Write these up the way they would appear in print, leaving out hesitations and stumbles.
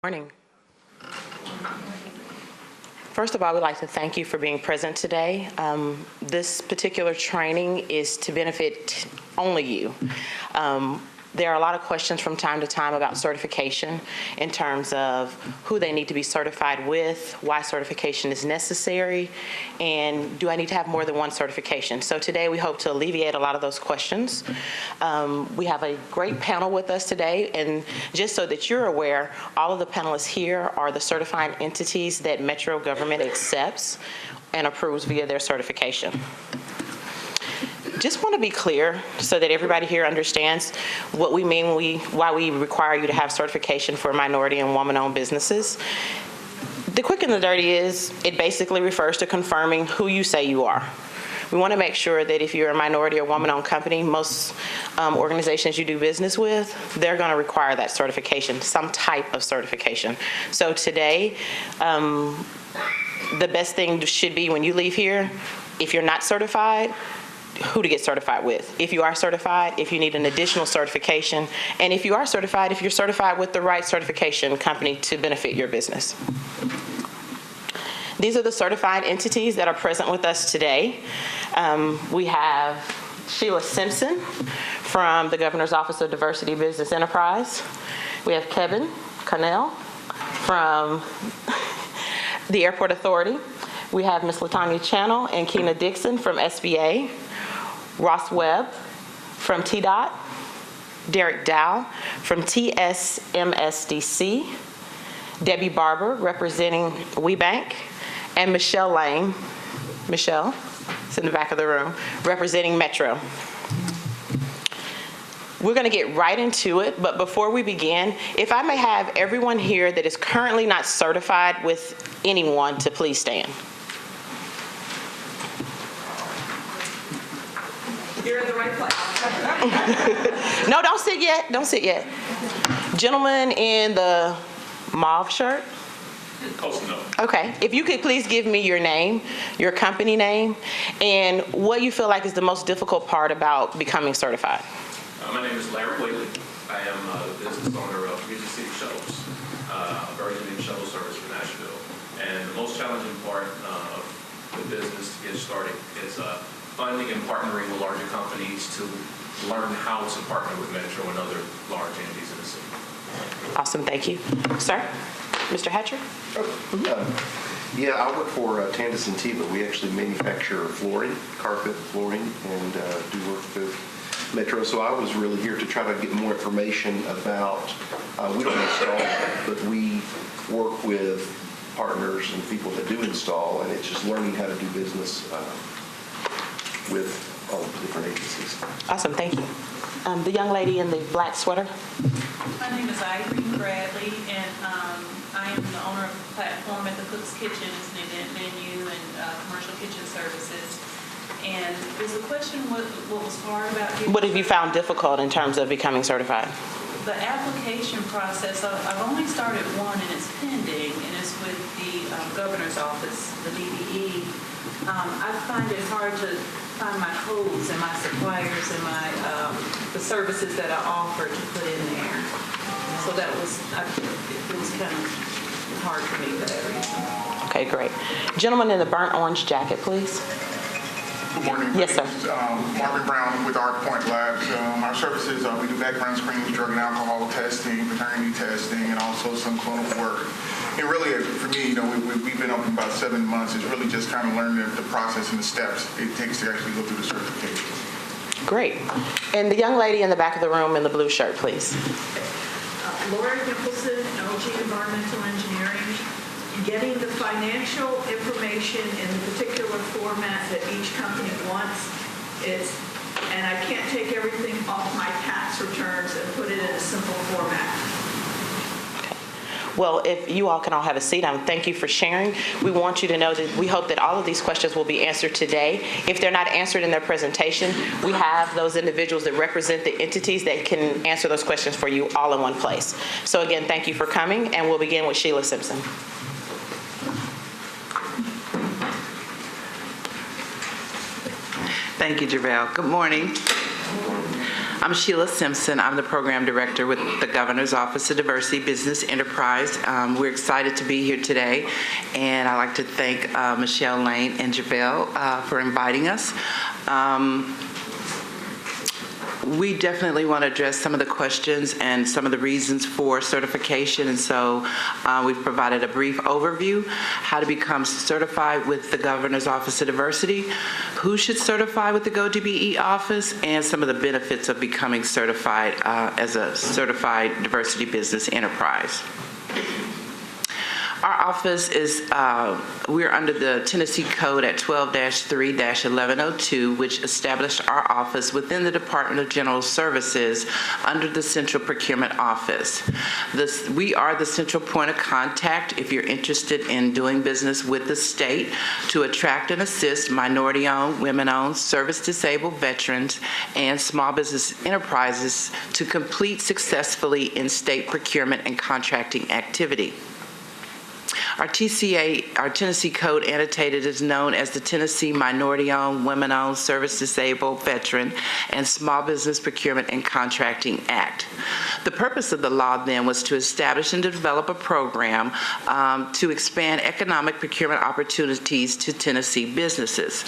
Morning. First of all, we'd like to thank you for being present today. This particular training is to benefit only you. There are a lot of questions from time to time about certification in terms of who they need to be certified with, why certification is necessary, and do I need to have more than one certification? So today we hope to alleviate a lot of those questions. We have a great panel with us today, and just so that you're aware, all of the panelists here are the certifying entities that Metro government accepts and approves via their certification. Just want to be clear so that everybody here understands what we mean why we require you to have certification for minority and woman-owned businesses. The quick and the dirty is it basically refers to confirming who you say you are. We want to make sure that if you're a minority or woman-owned company, most organizations you do business with, they're going to require that certification, some type of certification. So today, the best thing should be when you leave here, if you're not certified, who to get certified with. If you are certified, if you need an additional certification, and if you are certified, if you're certified with the right certification company to benefit your business. These are the certified entities that are present with us today. We have Sheila Simpson from the Governor's Office of Diversity Business Enterprise. We have Kevin Connell from the Airport Authority. We have Ms. LaTanya Channel and Keena Dixon from SBA. Ross Webb from TDOT, Derek Dow from TSMSDC, Debbie Barber representing WeBank, and Michelle Lane, Michelle is in the back of the room, representing Metro. We're going to get right into it, but before we begin, if I may have everyone here that is currently not certified with anyone to please stand. You're in the right place. No, don't sit yet. Don't sit yet. Gentleman in the mauve shirt. Close enough. Okay. If you could please give me your name, your company name, and what you feel like is the most difficult part about becoming certified. My name is Larry Whaley. I am the business owner of Music City Shuttles, a very unique shuttle service for Nashville. And the most challenging part of the business to get started is funding and partnering with larger companies to learn how to partner with Metro and other large entities in the city. Awesome, thank you. Sir, Mr. Hatcher? Yeah, I work for Tandis and Tiva. We actually manufacture flooring, carpet flooring, and do work with Metro. So I was really here to try to get more information about, we don't install, but we work with partners and people that do install, and it's just learning how to do business with all the different agencies. Awesome, thank you. The young lady in the black sweater. My name is Irene Bradley, and I am the owner of the platform at the Cook's Kitchen. It's an event venue and commercial kitchen services. And is the question what was hard about getting What have you found difficult in terms of becoming certified? The application process? I've only started one, and it's pending, and it's with the Governor's Office, the DBE. I find it hard to find my codes and my suppliers and my the services that I offer to put in there. So that was it was kind of hard for me for that reason. Okay, great. Gentleman in the burnt orange jacket, please. Good morning. Yes, sir. Marvin Brown with Arc Point Labs. Our services, we do background screenings, drug and alcohol testing, paternity testing, and also some clinical work. And really, for me, we've been open about 7 months. It's really just kind of learning the process and the steps it takes to actually go through the certification. Great. And the young lady in the back of the room in the blue shirt, please. Lori Nicholson, LG Environmental Engineering. Getting the financial information in the particular format that each company wants and I can't take everything off my tax returns and put it in a simple format. Well, if you all can all have a seat, thank you for sharing. We want you to know that we hope that all of these questions will be answered today. If they're not answered in their presentation, we have those individuals that represent the entities that can answer those questions for you all in one place. So again, thank you for coming, and we'll begin with Sheila Simpson. Thank you, Javelle. Good morning. I'm Sheila Simpson. I'm the Program Director with the Governor's Office of Diversity Business Enterprise. We're excited to be here today, and I'd like to thank Michelle Lane and JaVale for inviting us. We definitely want to address some of the questions and some of the reasons for certification, and so we've provided a brief overview: how to become certified with the Governor's Office of Diversity, who should certify with the GoDBE office, and some of the benefits of becoming certified as a certified diversity business enterprise. Our office is, we're under the Tennessee Code at 12-3-1102, which established our office within the Department of General Services under the Central Procurement Office. We are the central point of contact if you're interested in doing business with the state to attract and assist minority-owned, women-owned, service-disabled veterans, and small business enterprises to complete successfully in state procurement and contracting activity. Our TCA, our Tennessee Code annotated, is known as the Tennessee Minority-Owned, Women-Owned, Service-Disabled, Veteran, and Small Business Procurement and Contracting Act. The purpose of the law then was to establish and develop a program to expand economic procurement opportunities to Tennessee businesses.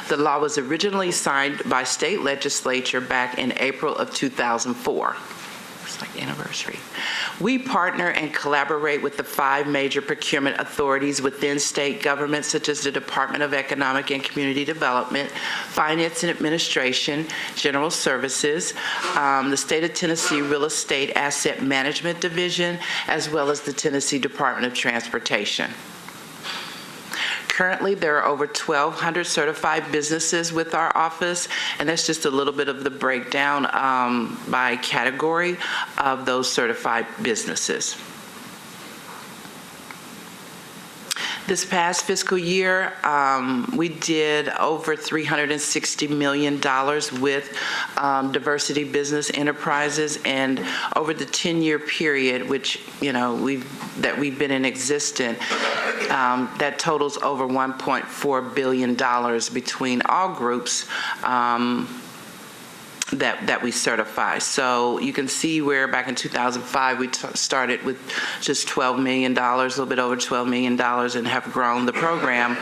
The law was originally signed by state legislature back in April of 2004. It's like anniversary. We partner and collaborate with the 5 major procurement authorities within state government, such as the Department of Economic and Community Development, Finance and Administration, General Services, the State of Tennessee Real Estate Asset Management Division, as well as the Tennessee Department of Transportation. Currently, there are over 1,200 certified businesses with our office, and that's just a little bit of the breakdown by category of those certified businesses. This past fiscal year, we did over $360 million with diversity business enterprises, and over the 10-year period, which we've been in existence, that totals over $1.4 billion between all groups that we certify. So you can see where back in 2005 we started with just $12 million, a little bit over $12 million, and have grown the program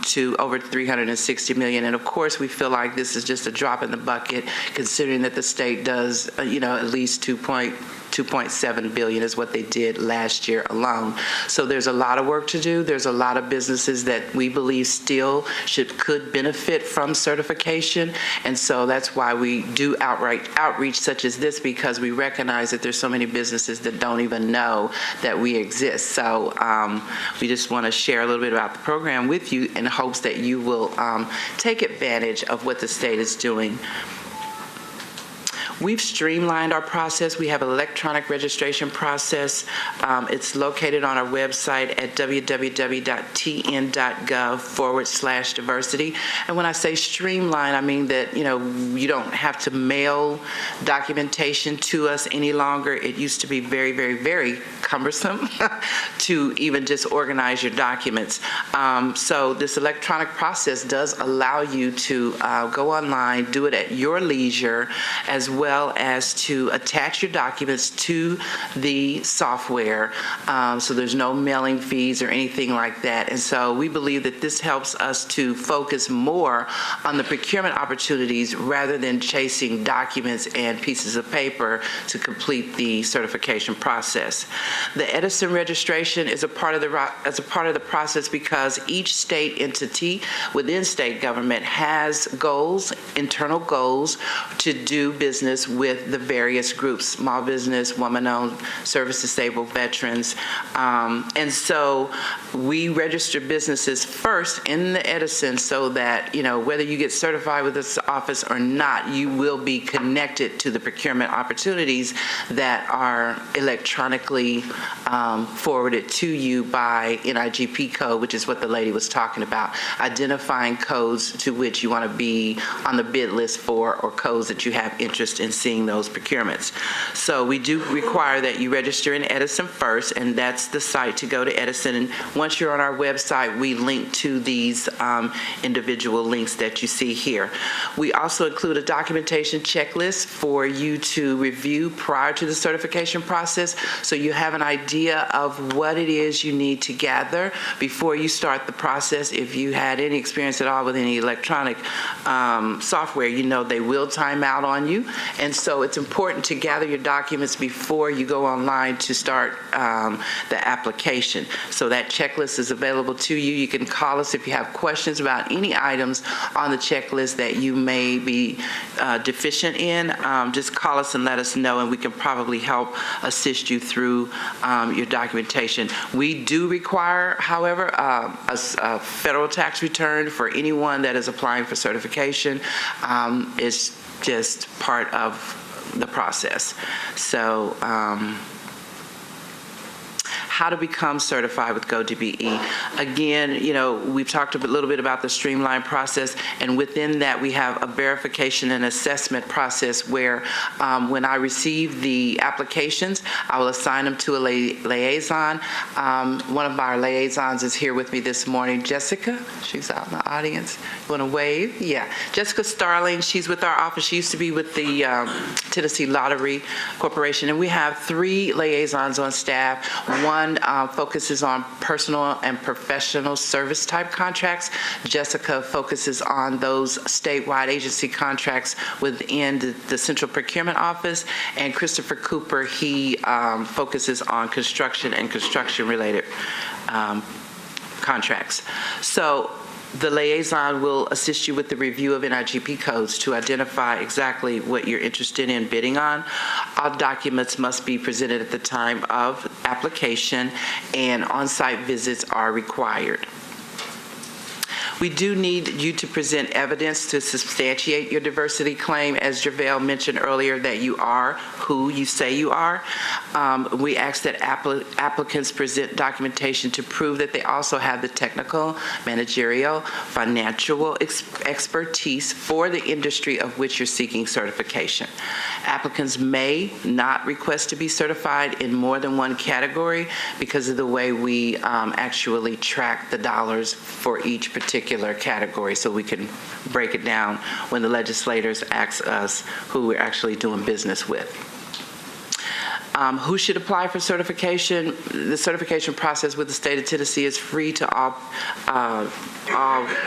to over $360 million. And of course, we feel like this is just a drop in the bucket, considering that the state does, at least $2.7 billion is what they did last year alone. So there's a lot of work to do. There's a lot of businesses that we believe still could benefit from certification, and so that's why we do outreach such as this, because we recognize that there's so many businesses that don't even know that we exist. So we just want to share a little bit about the program with you in hopes that you will take advantage of what the state is doing. We've streamlined our process. We have an electronic registration process. It's located on our website at www.tn.gov/diversity. And when I say streamline, I mean that, you don't have to mail documentation to us any longer. It used to be very, very, very cumbersome to even just organize your documents. So this electronic process does allow you to go online, do it at your leisure, as well as to attach your documents to the software, so there's no mailing fees or anything like that. And so we believe that this helps us to focus more on the procurement opportunities rather than chasing documents and pieces of paper to complete the certification process. The Edison registration is a part of the process because each state entity within state government has goals, internal goals, to do business with the various groups: small business, woman-owned, service-disabled, veterans. And so we register businesses first in the Edison so that, whether you get certified with this office or not, you will be connected to the procurement opportunities that are electronically forwarded to you by NIGP code, which is what the lady was talking about, identifying codes to which you want to be on the bid list for, or codes that you have interest in in seeing those procurements. So we do require that you register in Edison first, and that's the site to go to Edison. And once you're on our website, we link to these individual links that you see here. We also include a documentation checklist for you to review prior to the certification process, so you have an idea of what it is you need to gather before you start the process. If you had any experience at all with any electronic software, you know they will time out on you. And so it's important to gather your documents before you go online to start the application. So that checklist is available to you. You can call us if you have questions about any items on the checklist that you may be deficient in. Just call us and let us know, and we can probably help assist you through your documentation. We do require, however, a federal tax return for anyone that is applying for certification. It's just part of the process. So, how to become certified with GoDBE. Again, you know, we've talked a little bit about the streamlined process, and within that we have a verification and assessment process where when I receive the applications, I will assign them to a liaison. One of our liaisons is here with me this morning, Jessica. She's out in the audience. You want to wave? Yeah. Jessica Starling, she's with our office. She used to be with the Tennessee Lottery Corporation, and we have 3 liaisons on staff. One focuses on personal and professional service type contracts. Jessica focuses on those statewide agency contracts within the Central Procurement Office. And Christopher Cooper, he focuses on construction and construction-related contracts. So the liaison will assist you with the review of NIGP codes to identify exactly what you're interested in bidding on. All documents must be presented at the time of application, and on-site visits are required. We do need you to present evidence to substantiate your diversity claim, as JaVale mentioned earlier, that you are who you say you are. We ask that applicants present documentation to prove that they also have the technical, managerial, financial expertise for the industry of which you're seeking certification. Applicants may not request to be certified in more than one category because of the way we actually track the dollars for each particular category, so we can break it down when the legislators ask us who we're actually doing business with. Who should apply for certification? The certification process with the state of Tennessee is free to all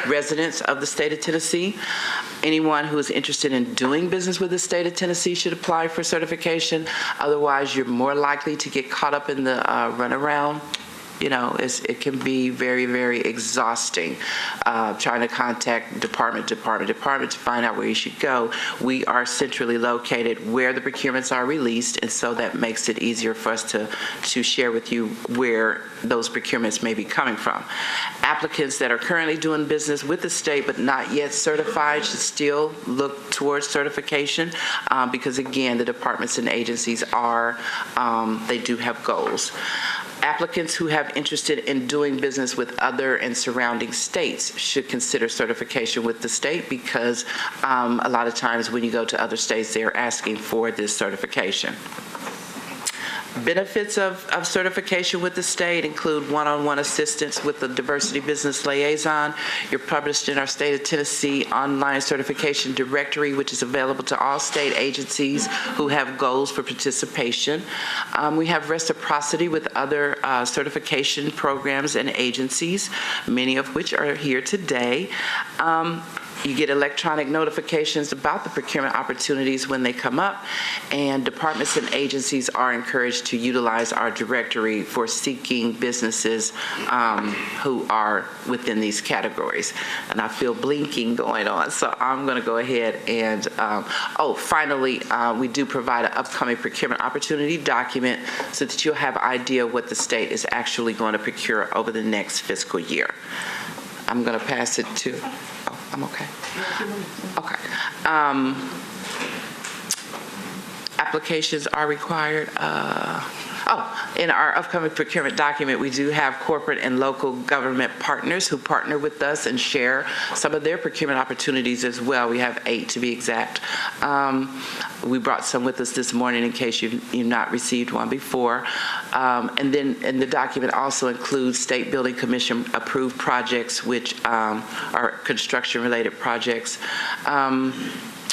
residents of the state of Tennessee. Anyone who is interested in doing business with the state of Tennessee should apply for certification. Otherwise, you're more likely to get caught up in the runaround. You know, it can be very, very exhausting trying to contact department to find out where you should go. We are centrally located where the procurements are released, and so that makes it easier for us to share with you where those procurements may be coming from. Applicants that are currently doing business with the state but not yet certified should still look towards certification because, again, the departments and agencies are, they do have goals. Applicants who have interested in doing business with other and surrounding states should consider certification with the state because a lot of times when you go to other states, they're asking for this certification. Benefits of certification with the state include one-on-one assistance with the diversity business liaison. You're published in our state of Tennessee online certification directory, which is available to all state agencies who have goals for participation. We have reciprocity with other certification programs and agencies, many of which are here today. You get electronic notifications about the procurement opportunities when they come up, and departments and agencies are encouraged to utilize our directory for seeking businesses who are within these categories. And I feel blinking going on, so I'm going to go ahead and, finally, we do provide an upcoming procurement opportunity document so that you'll have an idea what the state is actually going to procure over the next fiscal year. I'm going to pass it to... I'm okay. Okay. Applications are required. In our upcoming procurement document, we do have corporate and local government partners who partner with us and share some of their procurement opportunities as well. We have 8 to be exact. We brought some with us this morning in case you've not received one before. And the document also includes State Building Commission approved projects, which are construction-related projects.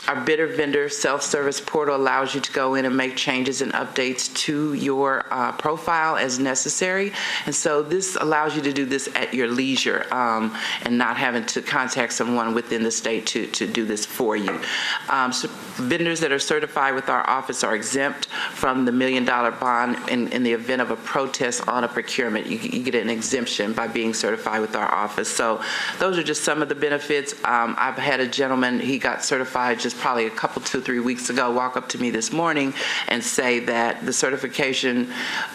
Our bidder vendor self-service portal allows you to go in and make changes and updates to your profile as necessary. And so this allows you to do this at your leisure and not having to contact someone within the state to do this for you. So vendors that are certified with our office are exempt from the $1 million bond in the event of a protest on a procurement. You get an exemption by being certified with our office. So those are just some of the benefits. I've had a gentleman, he got certified just probably a couple, 2-3 weeks ago, walk up to me this morning and say that the certification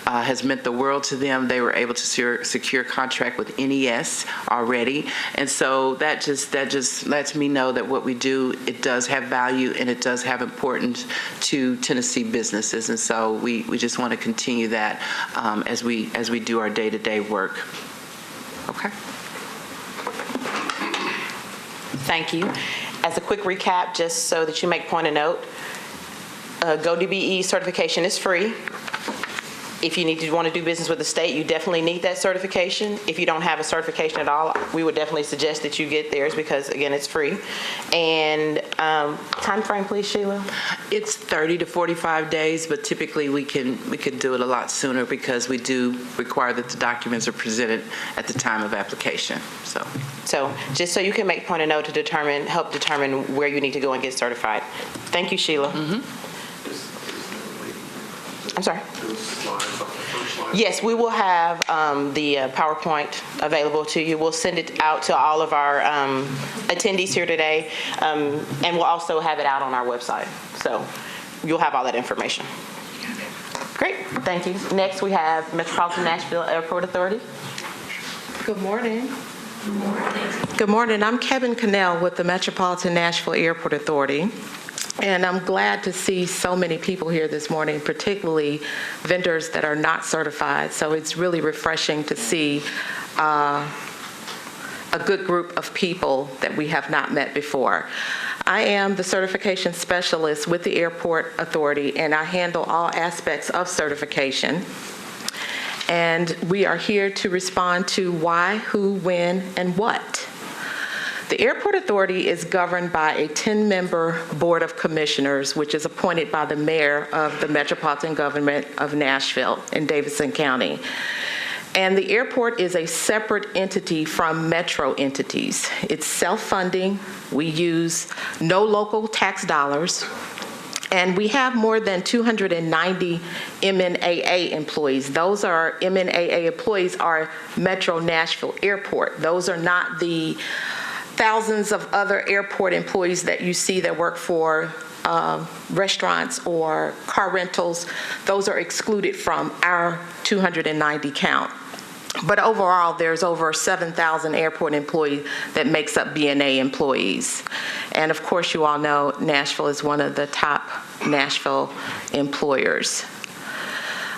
has meant the world to them. They were able to secure contract with NES already. And so that just lets me know that what we do, it does have value and it does have importance to Tennessee businesses. And so we just want to continue that as we do our day-to-day work. Okay. Thank you. As a quick recap, just so that you make point of note, GoDBE certification is free. If you want to do business with the state, you definitely need that certification. If you don't have a certification at all, we would definitely suggest that you get theirs because, again, it's free. And time frame, please, Sheila? It's 30 to 45 days, but typically we can do it a lot sooner because we do require that the documents are presented at the time of application. So just so you can make point of note to help determine where you need to go and get certified. Thank you, Sheila. Mm-hmm. I'm sorry. Yes, we will have the PowerPoint available to you. We'll send it out to all of our attendees here today, and we'll also have it out on our website. So you'll have all that information. Great, thank you. Next, we have Metropolitan Nashville Airport Authority. Good morning. Good morning. I'm Kevin Cannell with the Metropolitan Nashville Airport Authority. And I'm glad to see so many people here this morning, particularly vendors that are not certified. So it's really refreshing to see a good group of people that we have not met before. I am the certification specialist with the Airport Authority, and I handle all aspects of certification. And we are here to respond to why, who, when, and what. The Airport Authority is governed by a 10-member Board of Commissioners, which is appointed by the mayor of the Metropolitan Government of Nashville in Davidson County. And the airport is a separate entity from metro entities. It's self-funding. We use no local tax dollars. And we have more than 290 MNAA employees. Those are MNAA employees are Metro Nashville Airport. Those are not the thousands of other airport employees that you see that work for restaurants or car rentals. Those are excluded from our 290 count. But overall, there's over 7,000 airport employees that makes up BNA employees. And of course, you all know Nashville is one of the top Nashville employers.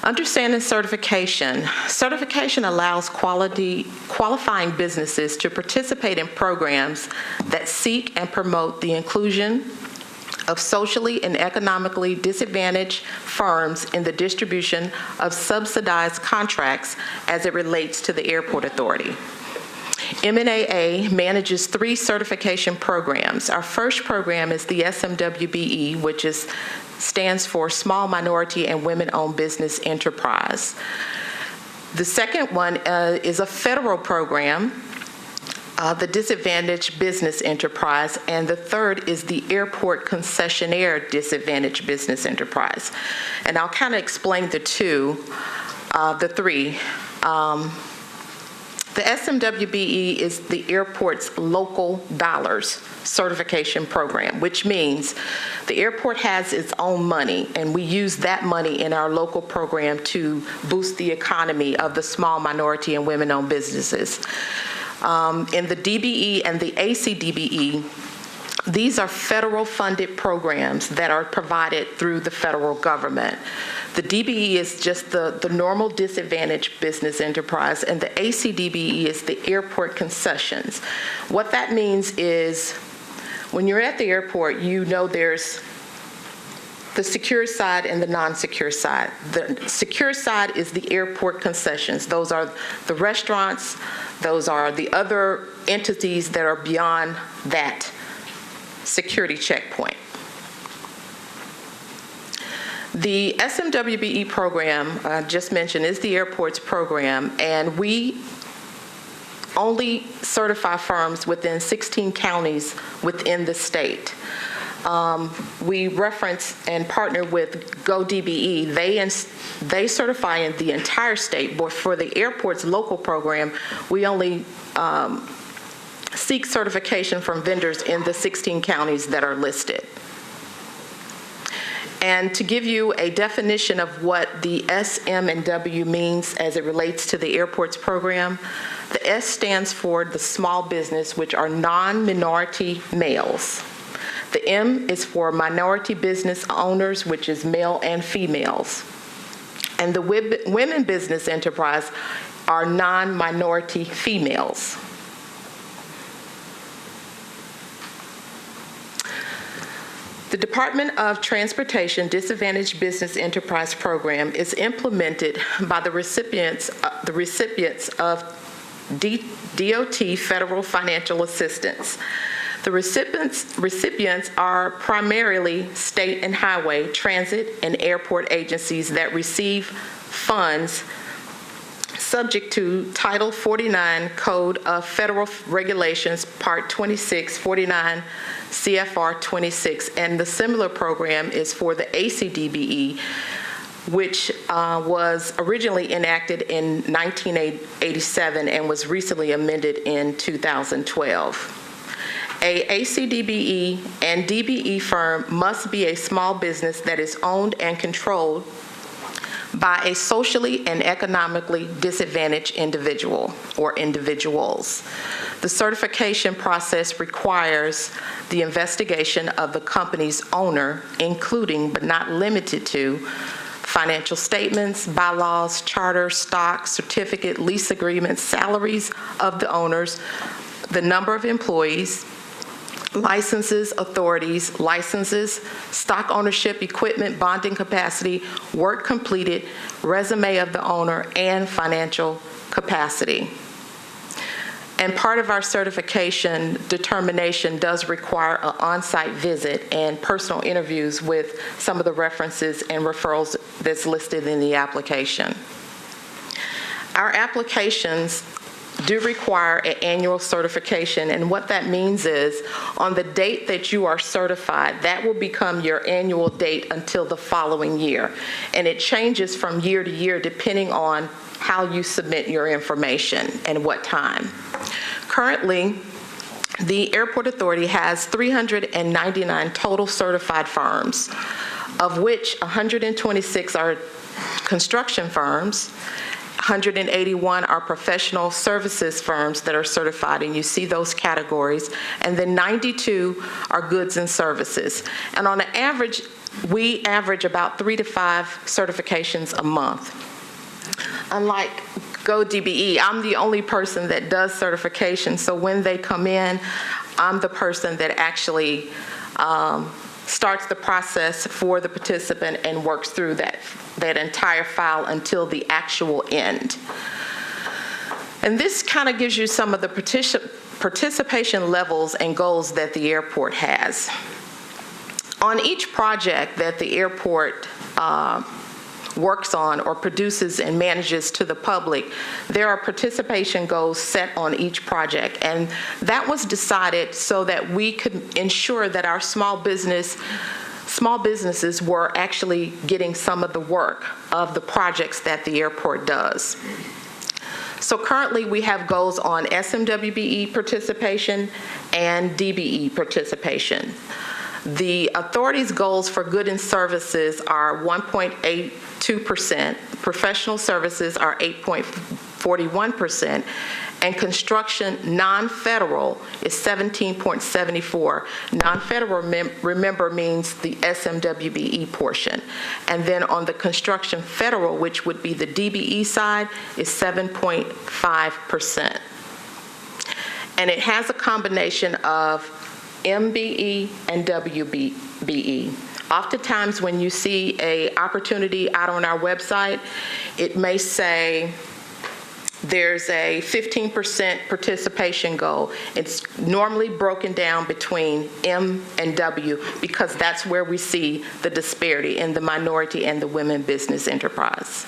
Understanding certification. Certification allows qualifying businesses to participate in programs that seek and promote the inclusion of socially and economically disadvantaged firms in the distribution of subsidized contracts as it relates to the Airport Authority. MNAA manages 3 certification programs. Our first program is the SMWBE, which stands for Small Minority and Women-Owned Business Enterprise. The second one is a federal program, the Disadvantaged Business Enterprise, and the third is the Airport Concessionaire Disadvantaged Business Enterprise. And I'll kind of explain the three. The SMWBE is the airport's local dollars certification program, which means the airport has its own money, and we use that money in our local program to boost the economy of the small minority and women-owned businesses. In the DBE and the ACDBE, These are federal-funded programs that are provided through the federal government. The DBE is just the normal disadvantaged business enterprise, and the ACDBE is the airport concessions. What that means is when you're at the airport, you know there's the secure side and the non-secure side. The secure side is the airport concessions. Those are the restaurants, those are the other entities that are beyond that security checkpoint. The SMWBE program, I just mentioned, is the airport's program, and we only certify firms within 16 counties within the state. We reference and partner with GoDBE. They certify in the entire state, but for the airport's local program, we only seek certification from vendors in the 16 counties that are listed. And to give you a definition of what the S, M, and W means as it relates to the airport's program, the S stands for the small business, which are non-minority males. The M is for minority business owners, which is male and females. And the women business enterprise are non-minority females. The Department of Transportation Disadvantaged Business Enterprise Program is implemented by the recipients of DOT federal financial assistance. The recipients are primarily state and highway, transit, and airport agencies that receive funds subject to Title 49 Code of Federal Regulations, Part 26, 49 CFR 26, and the similar program is for the ACDBE, which was originally enacted in 1987 and was recently amended in 2012. A ACDBE and DBE firm must be a small business that is owned and controlled by a socially and economically disadvantaged individual or individuals. The certification process requires the investigation of the company's owner, including but not limited to financial statements, bylaws, charter, stock, certificate, lease agreements, salaries of the owners, the number of employees, licenses, authorities, licenses, stock ownership, equipment, bonding capacity, work completed, resume of the owner, and financial capacity. And part of our certification determination does require an on-site visit and personal interviews with some of the references and referrals that's listed in the application. Our applications do require an annual certification, and what that means is on the date that you are certified, that will become your annual date until the following year. And it changes from year to year depending on how you submit your information and what time. Currently, the Airport Authority has 399 total certified firms, of which 126 are construction firms, 181 are professional services firms that are certified, and you see those categories, and then 92 are goods and services. And on an average, we average about 3 to 5 certifications a month. Unlike GoDBE, I'm the only person that does certification, so when they come in, I'm the person that actually starts the process for the participant and works through that entire file until the actual end. And this kind of gives you some of the participation levels and goals that the airport has. On each project that the airport works on or produces and manages to the public, there are participation goals set on each project. And that was decided so that we could ensure that our small businesses were actually getting some of the work of the projects that the airport does. So currently we have goals on SMWBE participation and DBE participation. The authority's goals for goods and services are 1.82%, professional services are 8.4%, 41%, and construction non-federal is 17.74. Non-federal, remember, means the SMWBE portion. And then on the construction federal, which would be the DBE side, is 7.5%. And it has a combination of MBE and WBE. Oftentimes when you see an opportunity out on our website, it may say there's a 15% participation goal. It's normally broken down between M and W because that's where we see the disparity in the minority and the women business enterprise.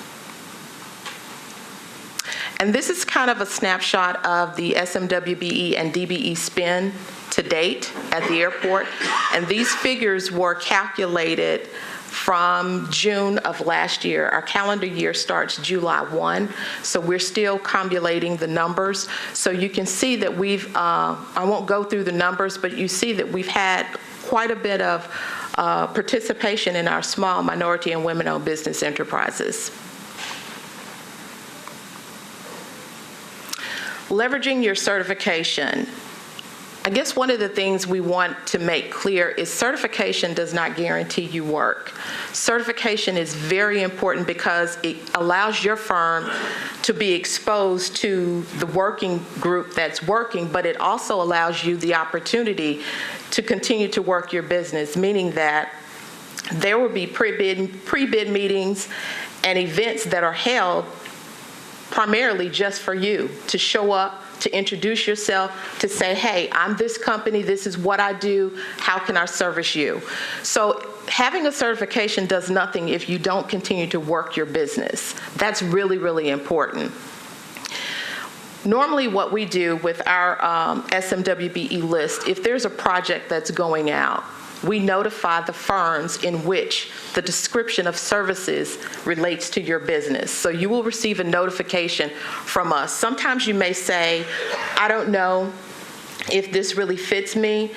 And this is kind of a snapshot of the SMWBE and DBE spend to date at the airport. And these figures were calculated from June of last year. Our calendar year starts July 1, so we're still combulating the numbers. So you can see that we've, I won't go through the numbers, but you see that we've had quite a bit of participation in our small minority and women-owned business enterprises. Leveraging your certification. I guess one of the things we want to make clear is certification does not guarantee you work. Certification is very important because it allows your firm to be exposed to the working group that's working, but it also allows you the opportunity to continue to work your business, meaning that there will be pre-bid meetings and events that are held primarily just for you to show up, to introduce yourself, to say, hey, I'm this company, this is what I do, how can I service you? So having a certification does nothing if you don't continue to work your business. That's really, really important. Normally what we do with our SMWBE list, if there's a project that's going out, we notify the firms in which the description of services relates to your business. So you will receive a notification from us. Sometimes you may say, I don't know if this really fits me,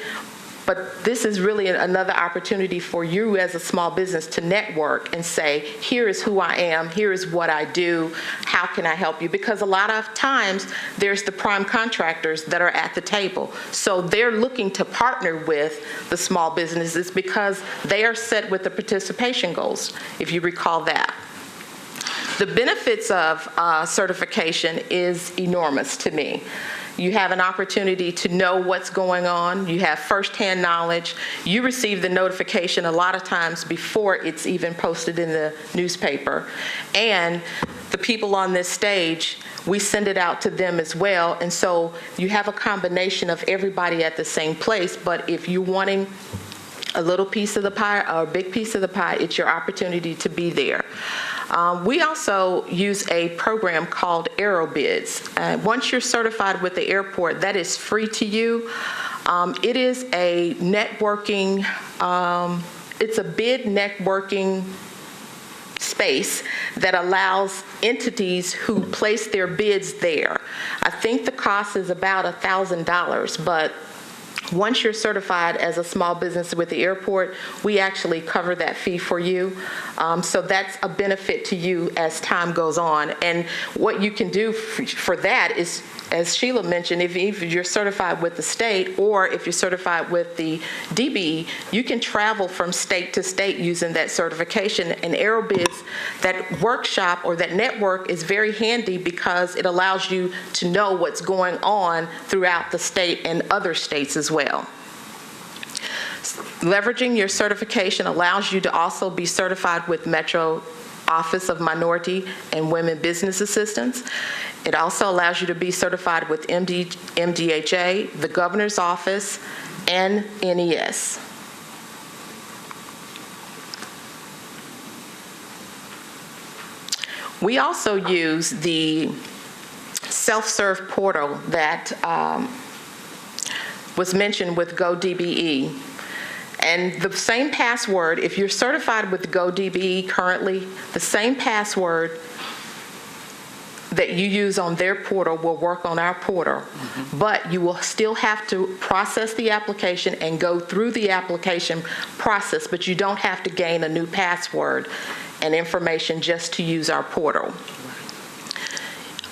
but this is really another opportunity for you as a small business to network and say, here is who I am, here is what I do, how can I help you? Because a lot of times there's the prime contractors that are at the table. So they're looking to partner with the small businesses because they are set with the participation goals, if you recall that. The benefits of certification is enormous to me. You have an opportunity to know what's going on. You have firsthand knowledge. You receive the notification a lot of times before it's even posted in the newspaper. And the people on this stage, we send it out to them as well. And so you have a combination of everybody at the same place. But if you're wanting a little piece of the pie or a big piece of the pie, it's your opportunity to be there. We also use a program called AeroBids. Once you're certified with the airport, that is free to you. It is a networking, it's a bid networking space that allows entities who place their bids there. I think the cost is about $1,000, but once you're certified as a small business with the airport, we actually cover that fee for you. So that's a benefit to you as time goes on. And what you can do for that is, as Sheila mentioned, if you're certified with the state or if you're certified with the DBE, you can travel from state to state using that certification. And AeroBids, that workshop or that network is very handy because it allows you to know what's going on throughout the state and other states as well. Leveraging your certification allows you to also be certified with Metro Office of Minority and Women Business Assistants. It also allows you to be certified with MDHA, the Governor's Office, and NES. We also use the self-serve portal that was mentioned with GoDBE. And the same password, if you're certified with GoDBE currently, the same password that you use on their portal will work on our portal. But you will still have to process the application and go through the application process, but you don't have to gain a new password and information just to use our portal.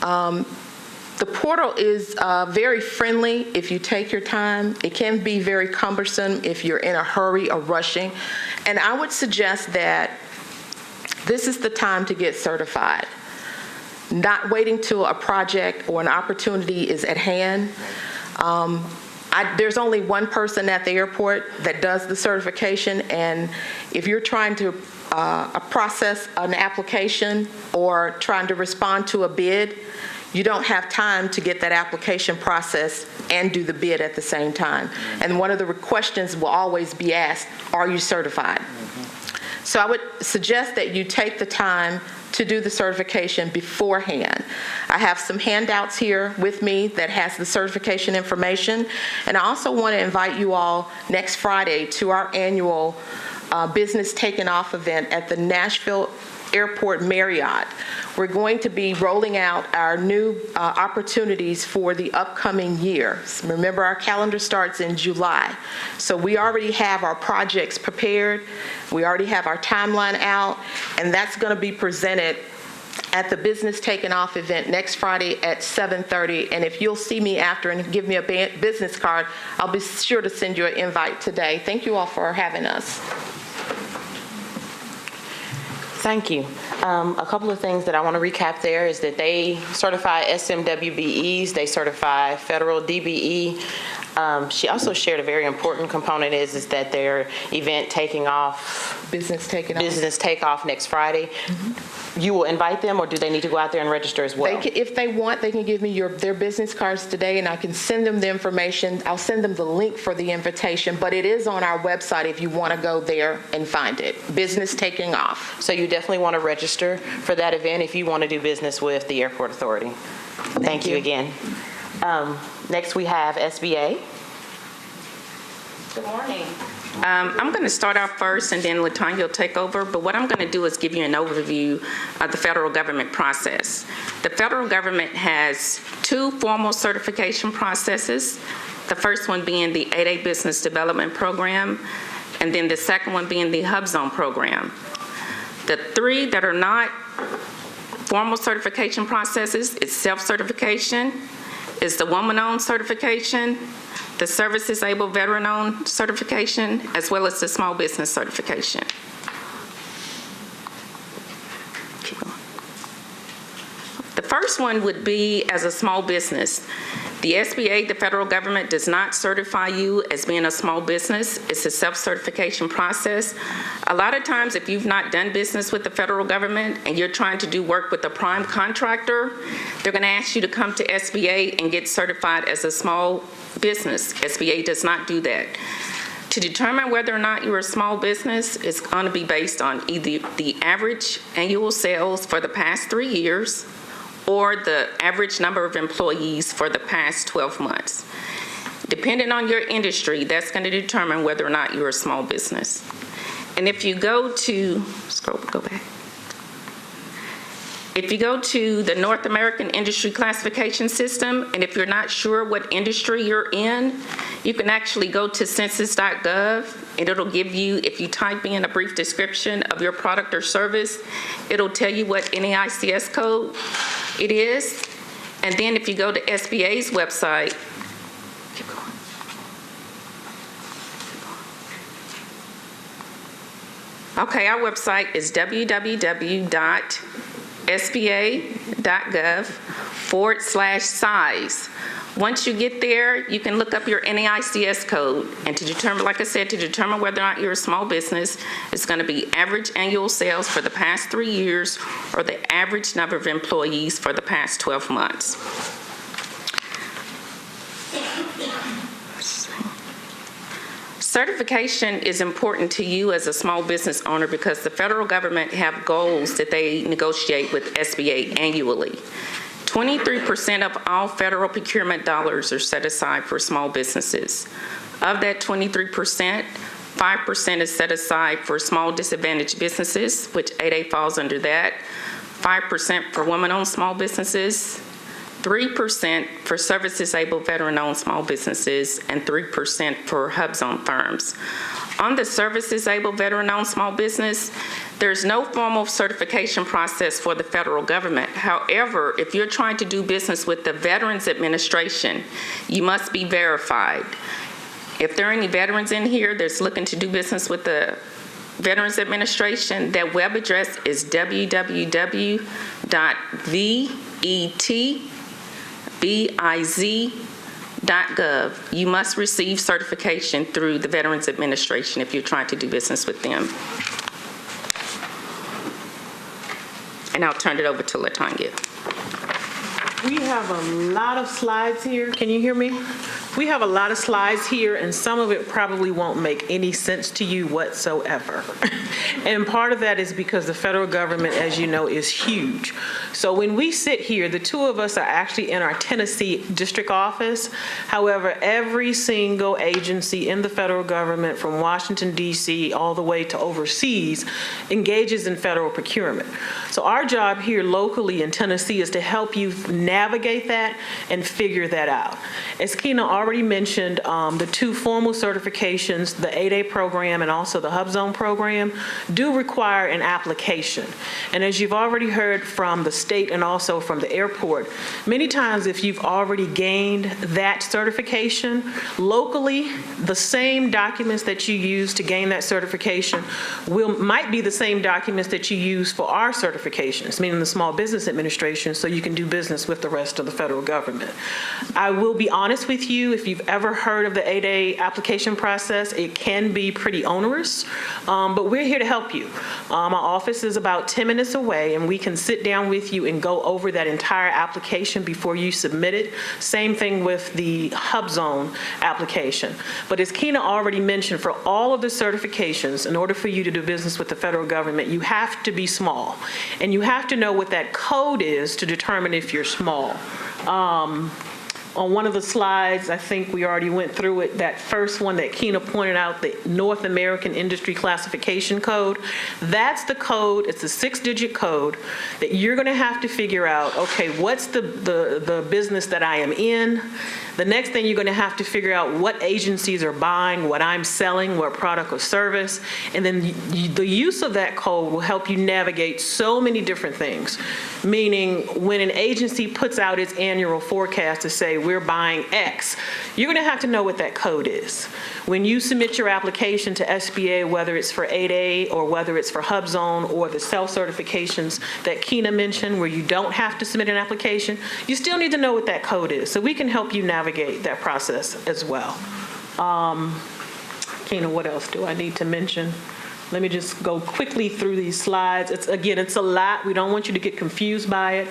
The portal is very friendly if you take your time. It can be very cumbersome if you're in a hurry or rushing. And I would suggest that this is the time to get certified. Not waiting till a project or an opportunity is at hand. There's only one person at the airport that does the certification, and if you're trying to process an application or trying to respond to a bid, you don't have time to get that application processed and do the bid at the same time. And one of the questions will always be asked, are you certified? So I would suggest that you take the time to do the certification beforehand. I have some handouts here with me that has the certification information, and I also want to invite you all next Friday to our annual Business Taking Off event at the Nashville Airport Marriott. We're going to be rolling out our new opportunities for the upcoming year. Remember, our calendar starts in July. So we already have our projects prepared. We already have our timeline out, and that's going to be presented at the Business Taking Off event next Friday at 7:30. And if you'll see me after and give me a business card, I'll be sure to send you an invite today. Thank you all for having us. Thank you. A couple of things that I want to recap there is that they certify SMWBEs, they certify federal DBE. She also shared a very important component is that their event taking off, Business takeoff next Friday. Mm-hmm. You will invite them, or do they need to go out there and register as well? If they want, they can give me their business cards today, and I can send them the information. I'll send them the link for the invitation, but it is on our website if you want to go there and find it. Business Taking Off. So you definitely want to register for that event if you want to do business with the Airport Authority. Thank you again. Next we have SBA. Good morning. I'm going to start off first, and then LaTanya will take over. But what I'm going to do is give you an overview of the federal government process. The federal government has two formal certification processes, the first one being the 8A Business Development Program, and then the second one being the Hub Zone Program. The three that are not formal certification processes, it's self-certification, it's the woman-owned certification, the service-disabled veteran-owned certification, as well as the small business certification. Keep going. The first one would be as a small business. The SBA, the federal government, does not certify you as being a small business. It's a self-certification process. A lot of times, if you've not done business with the federal government and you're trying to do work with a prime contractor, they're going to ask you to come to SBA and get certified as a small business. SBA does not do that. To determine whether or not you're a small business, it's going to be based on either the average annual sales for the past 3 years or the average number of employees for the past 12 months. Depending on your industry, that's going to determine whether or not you're a small business. And if you go to, go back. If you go to the North American Industry Classification System, and if you're not sure what industry you're in, you can actually go to census.gov, and it'll give you, if you type in a brief description of your product or service, it'll tell you what NAICS code it is. And then if you go to SBA's website, keep going. Okay, our website is www.sba.gov/size. Once you get there, you can look up your NAICS code, and to determine, like I said, to determine whether or not you're a small business, it's going to be average annual sales for the past 3 years or the average number of employees for the past 12 months. Certification is important to you as a small business owner because the federal government have goals that they negotiate with SBA annually. 23% of all federal procurement dollars are set aside for small businesses. Of that 23%, 5% is set aside for small disadvantaged businesses, which 8A falls under that, 5% for women-owned small businesses, 3% for service-disabled veteran-owned small businesses, and 3% for hub zone firms. On the service-disabled veteran-owned small business, There's no formal certification process for the federal government. However, if you're trying to do business with the Veterans Administration, you must be verified. If there are any veterans in here that's looking to do business with the Veterans Administration, their web address is www.vetbiz.gov. You must receive certification through the Veterans Administration if you're trying to do business with them. And I'll turn it over to LaTanya. We have a lot of slides here. Can you hear me? We have a lot of slides here, and some of it probably won't make any sense to you whatsoever. And part of that is because the federal government, as you know, is huge. So when we sit here, the two of us are actually in our Tennessee district office. However, every single agency in the federal government, from Washington, D.C., all the way to overseas, engages in federal procurement. So our job here locally in Tennessee is to help you navigate that and figure that out. As Keena already mentioned, the two formal certifications, the 8A program and also the HubZone program, do require an application. And as you've already heard from the state and also from the airport, many times if you've already gained that certification, locally, the same documents that you use to gain that certification might be the same documents that you use for our certifications, meaning the Small Business Administration, so you can do business with the rest of the federal government. I will be honest with you, if you've ever heard of the 8A application process, it can be pretty onerous, but we're here to help you. Our office is about 10 minutes away, and we can sit down with you and go over that entire application before you submit it. Same thing with the HubZone application. But as Keena already mentioned, for all of the certifications, in order for you to do business with the federal government, you have to be small. And you have to know what that code is to determine if you're small. On one of the slides, I think we already went through it, that first one that Keena pointed out, the North American Industry Classification Code, that's the code, it's a 6-digit code that you're gonna have to figure out, okay, what's the business that I am in? The next thing you're gonna have to figure out what agencies are buying, what I'm selling, what product or service, and then the use of that code will help you navigate so many different things. Meaning, when an agency puts out its annual forecast to say, we're buying X, you're gonna have to know what that code is. When you submit your application to SBA, whether it's for 8A or whether it's for HubZone or the self-certifications that Keena mentioned, where you don't have to submit an application, you still need to know what that code is. So we can help you navigate that process as well. Keena, what else do I need to mention? Let me just go quickly through these slides. It's a lot. We don't want you to get confused by it.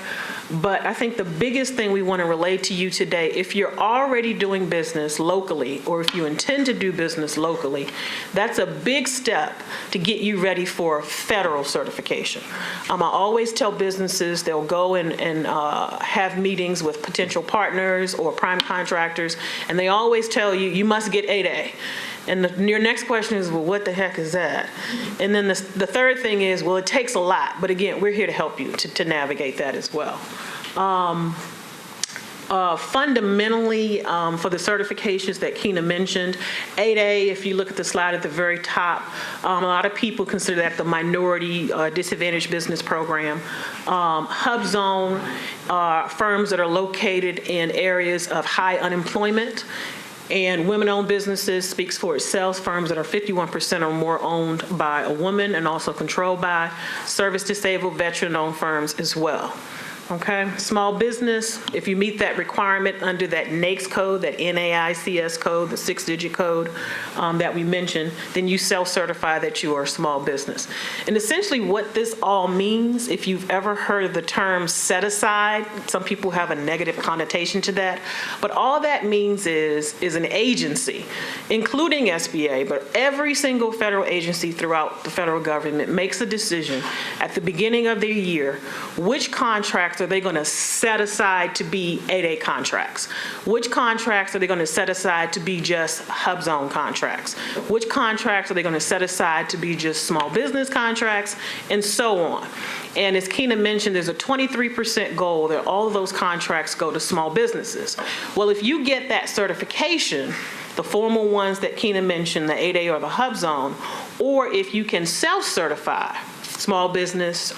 But I think the biggest thing we want to relay to you today, if you're already doing business locally or if you intend to do business locally, that's a big step to get you ready for federal certification. I always tell businesses they'll go and have meetings with potential partners or prime contractors, and they always tell you, you must get 8A. And your next question is, well, what the heck is that? And then the third thing is, well, it takes a lot. But again, we're here to help you to navigate that as well. Fundamentally, for the certifications that Keena mentioned, 8A, if you look at the slide at the very top, a lot of people consider that the minority disadvantaged business program. HubZone are firms that are located in areas of high unemployment. And women-owned businesses speaks for itself, firms that are 51% or more owned by a woman and also controlled by service-disabled, veteran-owned firms as well. Okay, small business, if you meet that requirement under that NAICS code, that NAICS code, the 6-digit code that we mentioned, then you self-certify that you are a small business. And essentially what this all means, if you've ever heard of the term set aside, some people have a negative connotation to that, but all that means is an agency, including SBA, but every single federal agency throughout the federal government makes a decision at the beginning of their year, which contracts are they going to set aside to be 8A contracts? Which contracts are they going to set aside to be just HubZone contracts? Which contracts are they going to set aside to be just small business contracts? And so on. And as Keena mentioned, there's a 23% goal that all of those contracts go to small businesses. Well, if you get that certification, the formal ones that Keena mentioned, the 8A or the HubZone, or if you can self-certify small business,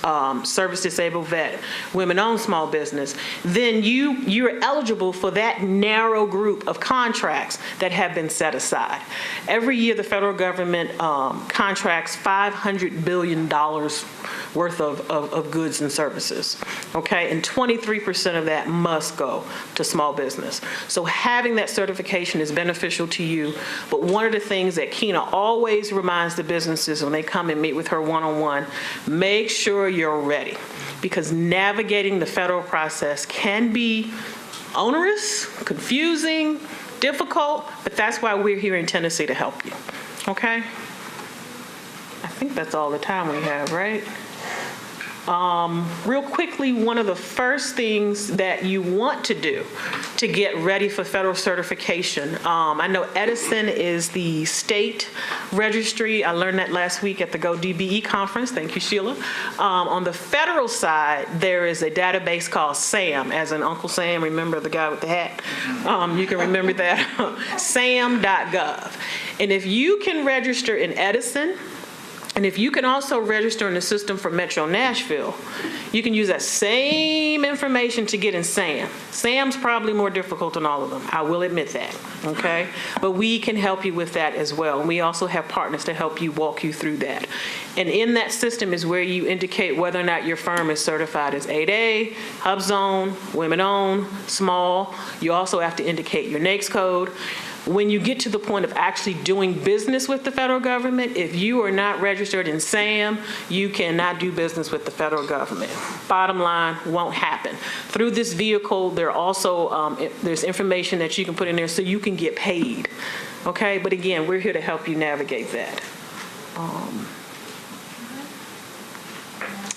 service disabled vet, women-owned small business, then you're eligible for that narrow group of contracts that have been set aside. Every year, the federal government contracts $500 billion worth of goods and services, okay? And 23% of that must go to small business. So having that certification is beneficial to you, but one of the things that Keena always reminds the businesses when they come and meet with her one-on-one, make sure you're ready, because navigating the federal process can be onerous, confusing, difficult, but that's why we're here in Tennessee to help you, okay? I think that's all the time we have, right? Real quickly, one of the first things that you want to do to get ready for federal certification, I know Edison is the state registry. I learned that last week at the Go DBE conference. Thank you, Sheila. On the federal side, there is a database called SAM, as in Uncle Sam, remember the guy with the hat? You can remember that, sam.gov. And if you can register in Edison, and if you can also register in the system for Metro Nashville, you can use that same information to get in SAM. SAM's probably more difficult than all of them. I will admit that, okay? But we can help you with that as well. And we also have partners to help you walk you through that. And in that system is where you indicate whether or not your firm is certified as 8A, HubZone, women-owned, small. You also have to indicate your NAICS code. When you get to the point of actually doing business with the federal government, if you are not registered in SAM, you cannot do business with the federal government. Bottom line, won't happen. Through this vehicle, there also there's information that you can put in there so you can get paid. Okay, but again, we're here to help you navigate that.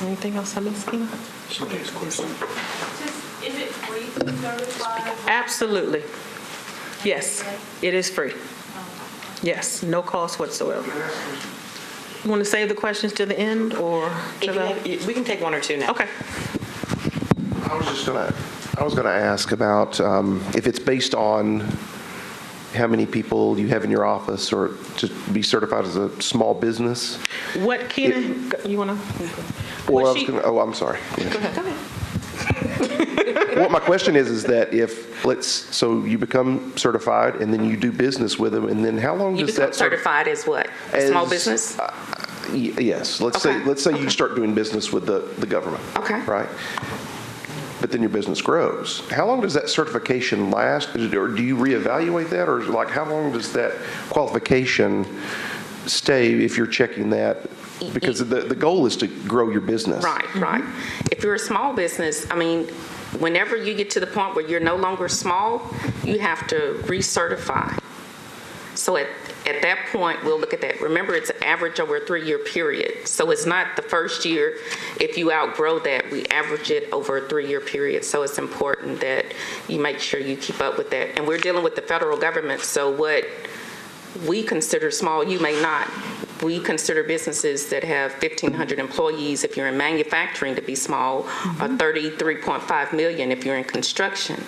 Anything else I missed, Keena? Is it free to certify? Absolutely. Yes, it is free. Yes, no cost whatsoever. You want to save the questions to the end, or? We can take one or two now. Okay. I was gonna ask about if it's based on how many people you have in your office, or to be certified as a small business. What, Keena, you want to? Well, I'm sorry. Yeah. Go ahead. Well, my question is that so you become certified and then you do business with them, and then how long You does become that? certified as what? A small business? Yes. Let's Okay. say you start doing business with the government. Okay. Right? But then your business grows. How long does that certification last? Or do you reevaluate that? Or like how long does that qualification stay if you're checking that? Because the goal is to grow your business. Right, right. If you're a small business, I mean, whenever you get to the point where you're no longer small, you have to recertify. So at that point, we'll look at that. Remember, it's an average over a 3-year period. So it's not the first year. If you outgrow that, we average it over a 3-year period. So it's important that you make sure you keep up with that. And we're dealing with the federal government, so what we consider small, you may not. We consider businesses that have 1,500 employees if you're in manufacturing to be small, or 33.5 million if you're in construction.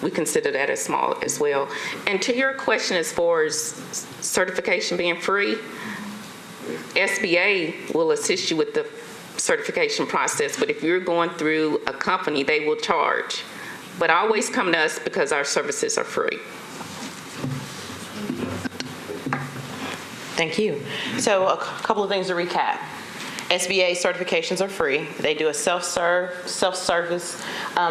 We consider that as small as well. And to your question as far as certification being free, SBA will assist you with the certification process, but if you're going through a company, they will charge. But always come to us because our services are free. Thank you. So a couple of things to recap. SBA certifications are free. They do a self-service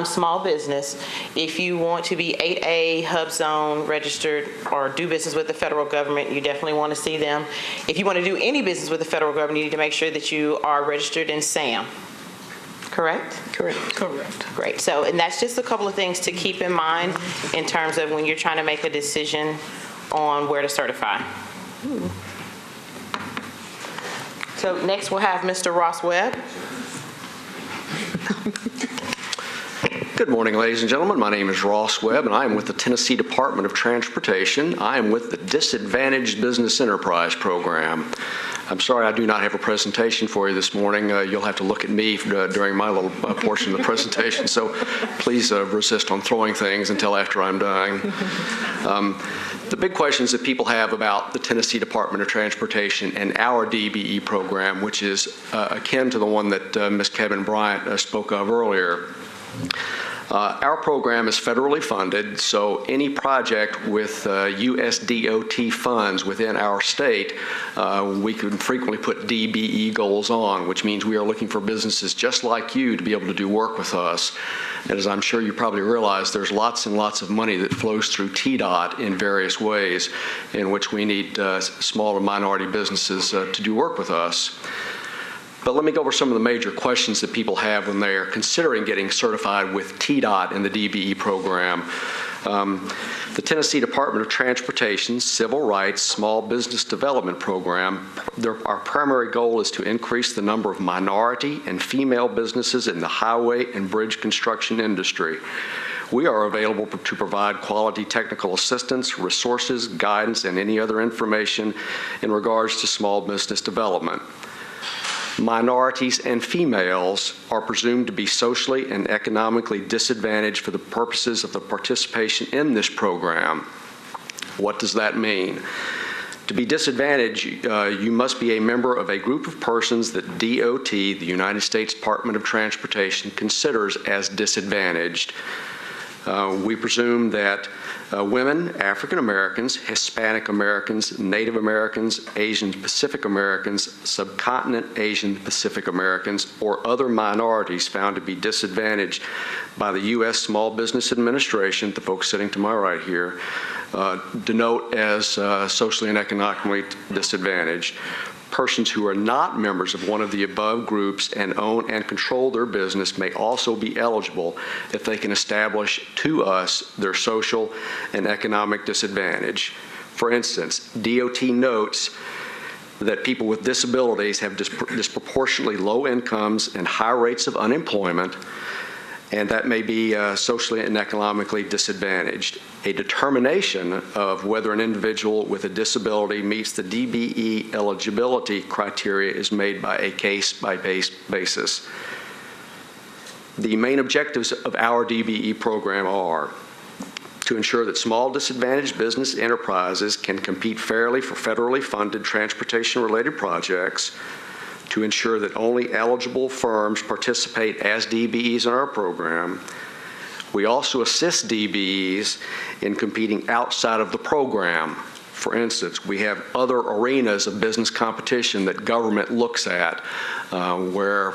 small business. If you want to be 8A, HubZone registered, or do business with the federal government, you definitely want to see them. If you want to do any business with the federal government, you need to make sure that you are registered in SAM. Correct? Correct. Great. So, and that's just a couple of things to keep in mind in terms of when you're trying to make a decision on where to certify. So next we'll have Mr. Ross Webb. Good morning, ladies and gentlemen. My name is Ross Webb, and I am with the Tennessee Department of Transportation. I am with the Disadvantaged Business Enterprise Program. I'm sorry I do not have a presentation for you this morning. You'll have to look at me during my little portion of the presentation, so please resist on throwing things until after I'm done. The big questions that people have about the Tennessee Department of Transportation and our DBE program, which is akin to the one that Ms. Kevin Bryant spoke of earlier. Our program is federally funded, so any project with US DOT funds within our state, we can frequently put DBE goals on, which means we are looking for businesses just like you to be able to do work with us. And as I'm sure you probably realize, there's lots and lots of money that flows through TDOT in various ways in which we need small and minority businesses to do work with us. But let me go over some of the major questions that people have when they are considering getting certified with TDOT in the DBE program. The Tennessee Department of Transportation's Civil Rights Small Business Development Program, our primary goal is to increase the number of minority and female businesses in the highway and bridge construction industry. We are available to provide quality technical assistance, resources, guidance, and any other information in regards to small business development. Minorities and females are presumed to be socially and economically disadvantaged for the purposes of the participation in this program. What does that mean? To be disadvantaged, you must be a member of a group of persons that DOT, the United States Department of Transportation, considers as disadvantaged. We presume that women, African Americans, Hispanic Americans, Native Americans, Asian Pacific Americans, subcontinent Asian Pacific Americans, or other minorities found to be disadvantaged by the U.S. Small Business Administration, the folks sitting to my right here, denote as socially and economically disadvantaged. Persons who are not members of one of the above groups and own and control their business may also be eligible if they can establish to us their social and economic disadvantage. For instance, DOT notes that people with disabilities have disproportionately low incomes and high rates of unemployment, and that may be socially and economically disadvantaged. A determination of whether an individual with a disability meets the DBE eligibility criteria is made by a case-by-case basis. The main objectives of our DBE program are to ensure that small disadvantaged business enterprises can compete fairly for federally funded transportation-related projects, to ensure that only eligible firms participate as DBEs in our program. We also assist DBEs in competing outside of the program. For instance, we have other arenas of business competition that government looks at where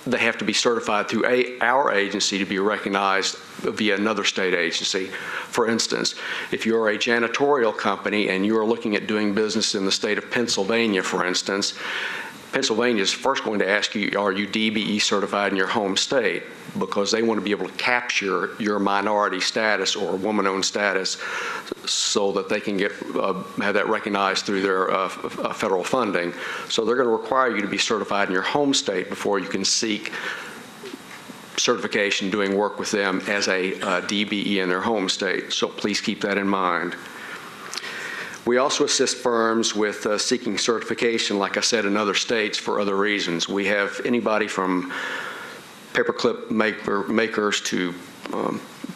they have to be certified through our agency to be recognized via another state agency. For instance, if you're a janitorial company and you're looking at doing business in the state of Pennsylvania, for instance, Pennsylvania is first going to ask you, are you DBE certified in your home state? Because they want to be able to capture your minority status or woman-owned status so that they can have that recognized through their federal funding. So they're going to require you to be certified in your home state before you can seek certification doing work with them as a DBE in their home state. So please keep that in mind. We also assist firms with seeking certification, like I said, in other states for other reasons. We have anybody from paperclip makers to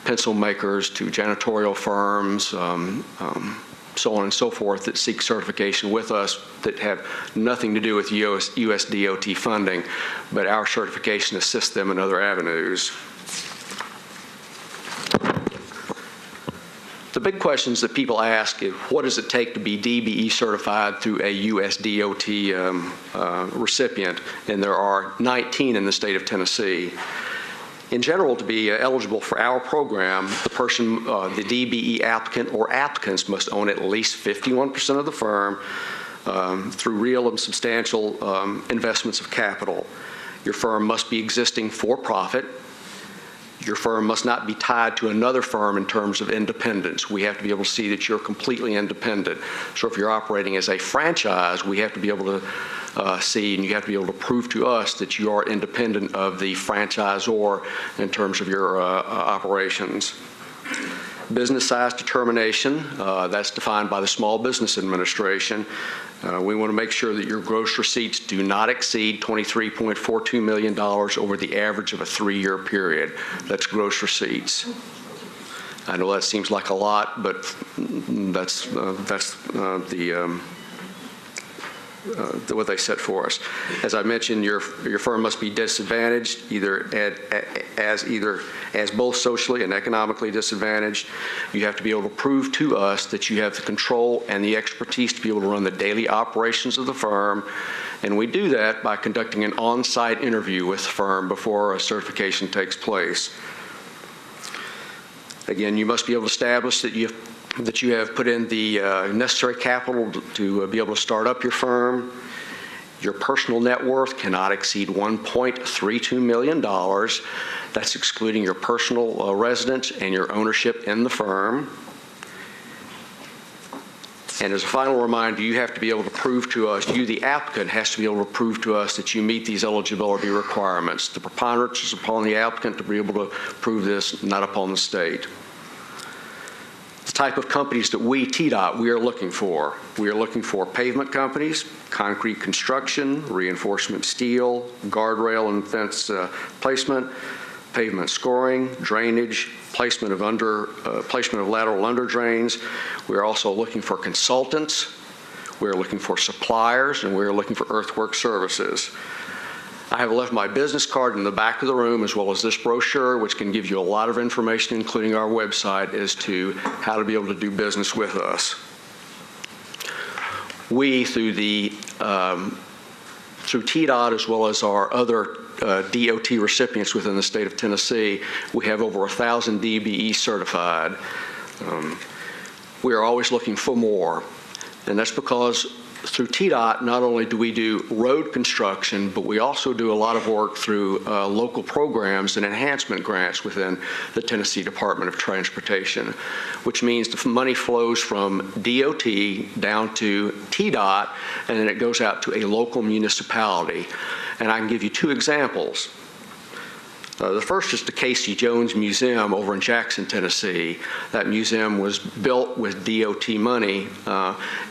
pencil makers to janitorial firms, so on and so forth, that seek certification with us that have nothing to do with US DOT funding, but our certification assists them in other avenues. The big questions that people ask is, what does it take to be DBE certified through a US DOT recipient? And there are 19 in the state of Tennessee. In general, to be eligible for our program, the person, the DBE applicant or applicants must own at least 51% of the firm through real and substantial investments of capital. Your firm must be existing for profit. Your firm must not be tied to another firm in terms of independence. We have to be able to see that you're completely independent. So if you're operating as a franchise, we have to be able to see, and you have to be able to prove to us that you are independent of the franchisor in terms of your operations. Business size determination, that's defined by the Small Business Administration. We want to make sure that your gross receipts do not exceed $23.42 million over the average of a 3-year period. That's gross receipts. I know that seems like a lot, but that's what they set for us. As I mentioned, your firm must be disadvantaged, either as both socially and economically disadvantaged. You have to be able to prove to us that you have the control and the expertise to be able to run the daily operations of the firm. And we do that by conducting an on-site interview with the firm before a certification takes place. Again, you must be able to establish that you have put in the necessary capital to be able to start up your firm. Your personal net worth cannot exceed $1.32 million. That's excluding your personal residence and your ownership in the firm. And as a final reminder, you have to be able to prove to us, you, the applicant, has to be able to prove to us that you meet these eligibility requirements. The preponderance is upon the applicant to be able to prove this, not upon the state. The type of companies that we, TDOT, we are looking for. We are looking for pavement companies, concrete construction, reinforcement steel, guardrail and fence placement, pavement scoring, drainage, placement of lateral under drains. We're also looking for consultants. We're looking for suppliers, and we're looking for earthwork services. I have left my business card in the back of the room, as well as this brochure, which can give you a lot of information, including our website, as to how to be able to do business with us. We, through TDOT, as well as our other DOT recipients within the state of Tennessee, we have over 1,000 DBE certified. We are always looking for more, and that's because through TDOT, not only do we do road construction, but we also do a lot of work through local programs and enhancement grants within the Tennessee Department of Transportation, which means the money flows from DOT down to TDOT, and then it goes out to a local municipality. And I can give you two examples. The first is the Casey Jones Museum over in Jackson, Tennessee. That museum was built with DOT money,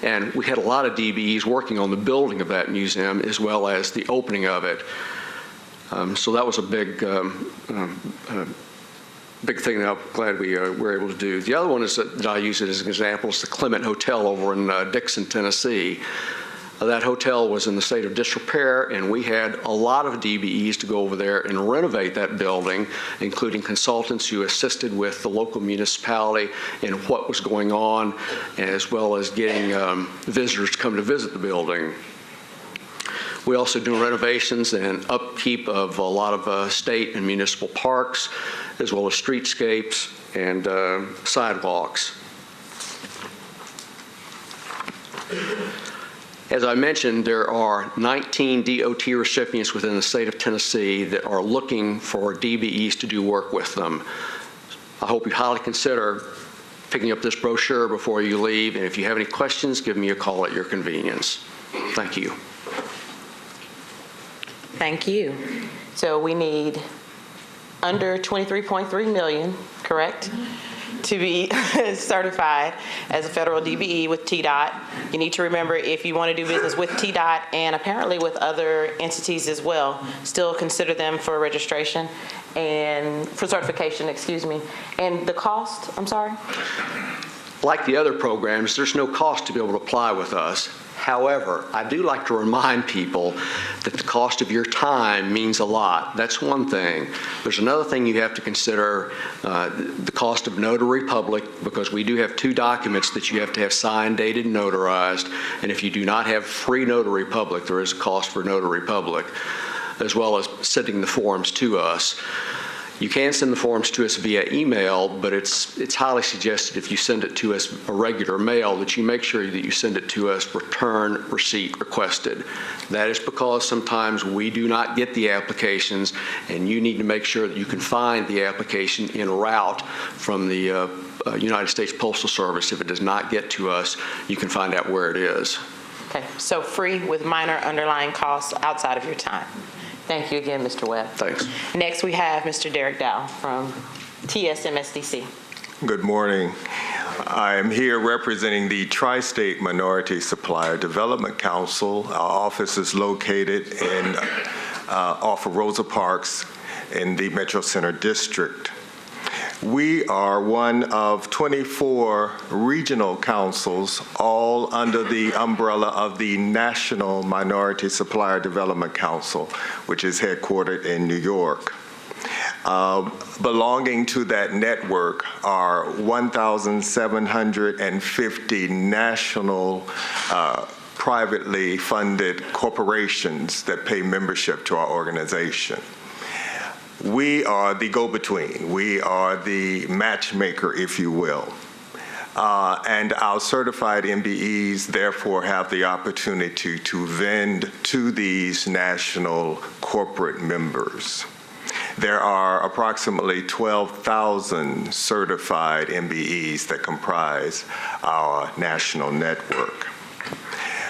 and we had a lot of DBEs working on the building of that museum as well as the opening of it. So that was a big thing that I'm glad we were able to do. The other one is that I use it as an example is the Clement Hotel over in Dixon, Tennessee. That hotel was in the state of disrepair, and we had a lot of DBEs to go over there and renovate that building, including consultants who assisted with the local municipality in what was going on, as well as getting visitors to come to visit the building. We also do renovations and upkeep of a lot of state and municipal parks, as well as streetscapes and sidewalks. As I mentioned, there are 19 DOT recipients within the state of Tennessee that are looking for DBEs to do work with them. I hope you highly consider picking up this brochure before you leave, and if you have any questions, give me a call at your convenience. Thank you. Thank you. So we need under 23.3 million, correct? To be certified as a federal DBE with TDOT. You need to remember, if you want to do business with TDOT and apparently with other entities as well, still consider them for registration and for certification, excuse me. And the cost, I'm sorry? Like the other programs, there's no cost to be able to apply with us. However, I do like to remind people that the cost of your time means a lot. That's one thing. There's another thing you have to consider, the cost of notary public, because we do have two documents that you have to have signed, dated, and notarized. And if you do not have free notary public, there is a cost for notary public, as well as sending the forms to us. You can send the forms to us via email, but it's highly suggested if you send it to us a regular mail that you make sure that you send it to us return receipt requested. That is because sometimes we do not get the applications, and you need to make sure that you can find the application en route from the United States Postal Service. If it does not get to us, you can find out where it is. Okay, so free with minor underlying costs outside of your time. Thank you again, Mr. Webb. Thanks. Next, we have Mr. Derek Dow from TSMSDC. Good morning. I am here representing the Tri-State Minority Supplier Development Council. Our office is located off of Rosa Parks in the Metro Center District. We are one of 24 regional councils, all under the umbrella of the National Minority Supplier Development Council, which is headquartered in New York. Belonging to that network are 1,750 national privately funded corporations that pay membership to our organization. We are the go-between. We are the matchmaker, if you will. And our certified MBEs therefore have the opportunity to vend to these national corporate members. There are approximately 12,000 certified MBEs that comprise our national network.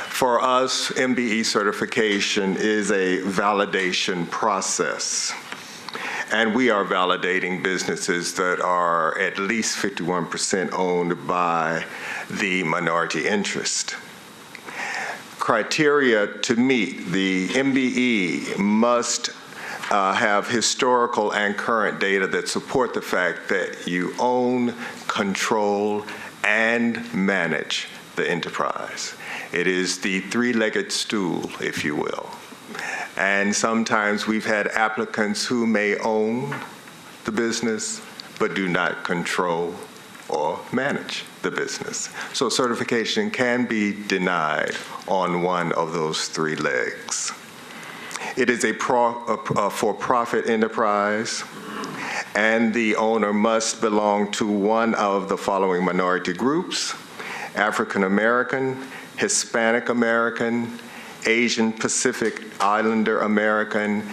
For us, MBE certification is a validation process. And we are validating businesses that are at least 51% owned by the minority interest. Criteria to meet, the MBE must have historical and current data that support the fact that you own, control, and manage the enterprise. It is the three-legged stool, if you will. And sometimes we've had applicants who may own the business but do not control or manage the business. So certification can be denied on one of those three legs. It is a for-profit enterprise, and the owner must belong to one of the following minority groups: African American, Hispanic American, Asian Pacific Islander American,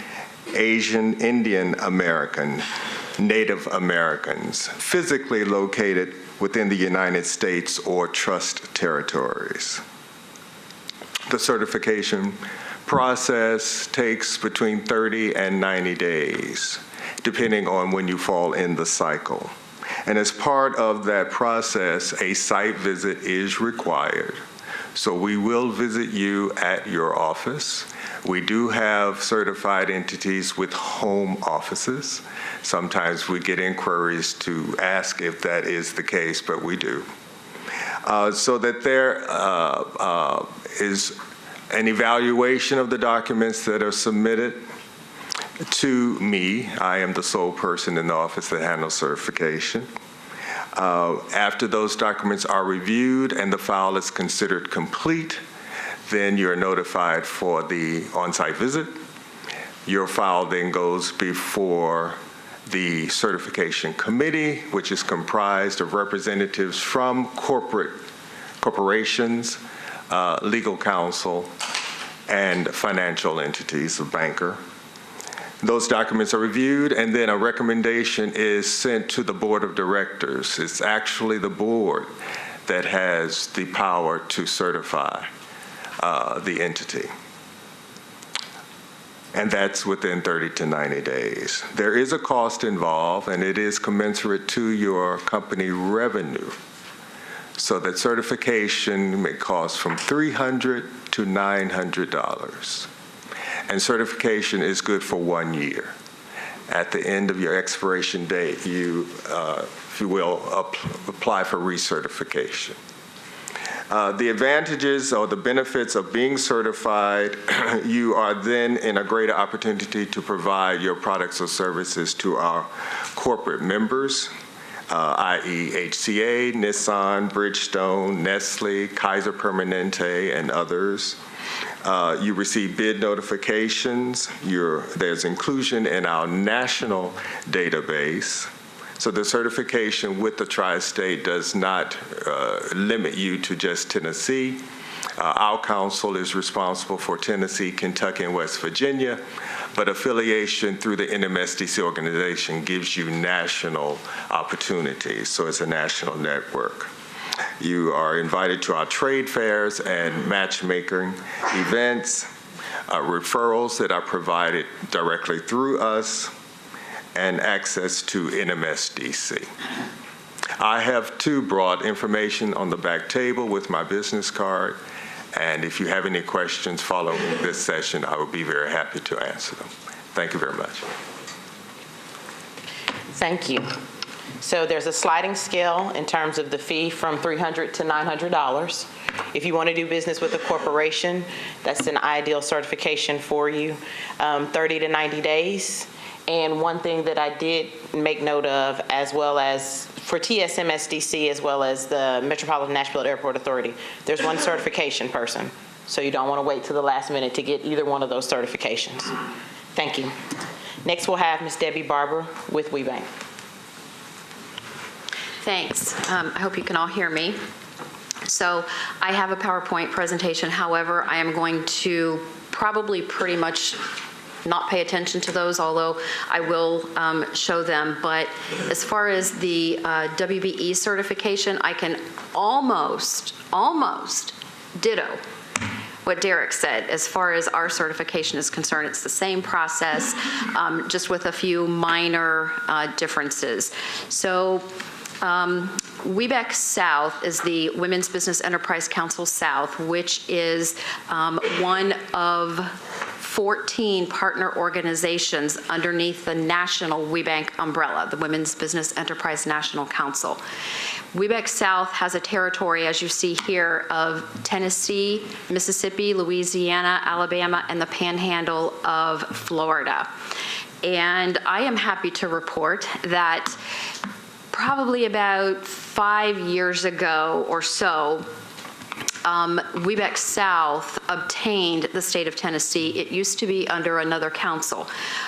Asian Indian American, Native Americans, physically located within the United States or trust territories. The certification process takes between 30 and 90 days, depending on when you fall in the cycle. And as part of that process, a site visit is required. So we will visit you at your office. We do have certified entities with home offices. Sometimes we get inquiries to ask if that is the case, but we do. So that there is an evaluation of the documents that are submitted to me. I am the sole person in the office that handles certification. After those documents are reviewed and the file is considered complete, then you're notified for the on-site visit. Your file then goes before the certification committee, which is comprised of representatives from corporations, legal counsel, and financial entities, a banker. Those documents are reviewed, and then a recommendation is sent to the board of directors. It's actually the board that has the power to certify the entity. And that's within 30 to 90 days. There is a cost involved, and it is commensurate to your company revenue. So that certification may cost from $300 to $900. And certification is good for 1 year. At the end of your expiration date, you, if you will, apply for recertification. The advantages or the benefits of being certified, you are then in a greater opportunity to provide your products or services to our corporate members, i.e. HCA, Nissan, Bridgestone, Nestle, Kaiser Permanente, and others. You receive bid notifications. There's inclusion in our national database. So the certification with the Tri-State does not limit you to just Tennessee. Our council is responsible for Tennessee, Kentucky, and West Virginia, but affiliation through the NMSDC organization gives you national opportunities, so it's a national network. You are invited to our trade fairs and matchmaking events, referrals that are provided directly through us, and access to NMSDC. I have too brought information on the back table with my business card, and if you have any questions following this session, I will be very happy to answer them. Thank you very much. Thank you. So there's a sliding scale in terms of the fee from $300 to $900. If you want to do business with a corporation, that's an ideal certification for you, 30 to 90 days. And one thing that I did make note of, as well as for TSMSDC, as well as the Metropolitan Nashville Airport Authority, there's one certification person. So you don't want to wait till the last minute to get either one of those certifications. Thank you. Next, we'll have Ms. Debbie Barber with WeBank. Thanks. I hope you can all hear me. So I have a PowerPoint presentation. However, I am going to probably pretty much not pay attention to those, although I will show them. But as far as the WBE certification, I can almost ditto what Derek said. As far as our certification is concerned, it's the same process, just with a few minor differences. So WEBEC South is the Women's Business Enterprise Council South, which is one of 14 partner organizations underneath the national WeBank umbrella, the Women's Business Enterprise National Council. WeBank South has a territory, as you see here, of Tennessee, Mississippi, Louisiana, Alabama, and the Panhandle of Florida. And I am happy to report that probably about 5 years ago or so, WeBank South obtained the state of Tennessee. It used to be under another council.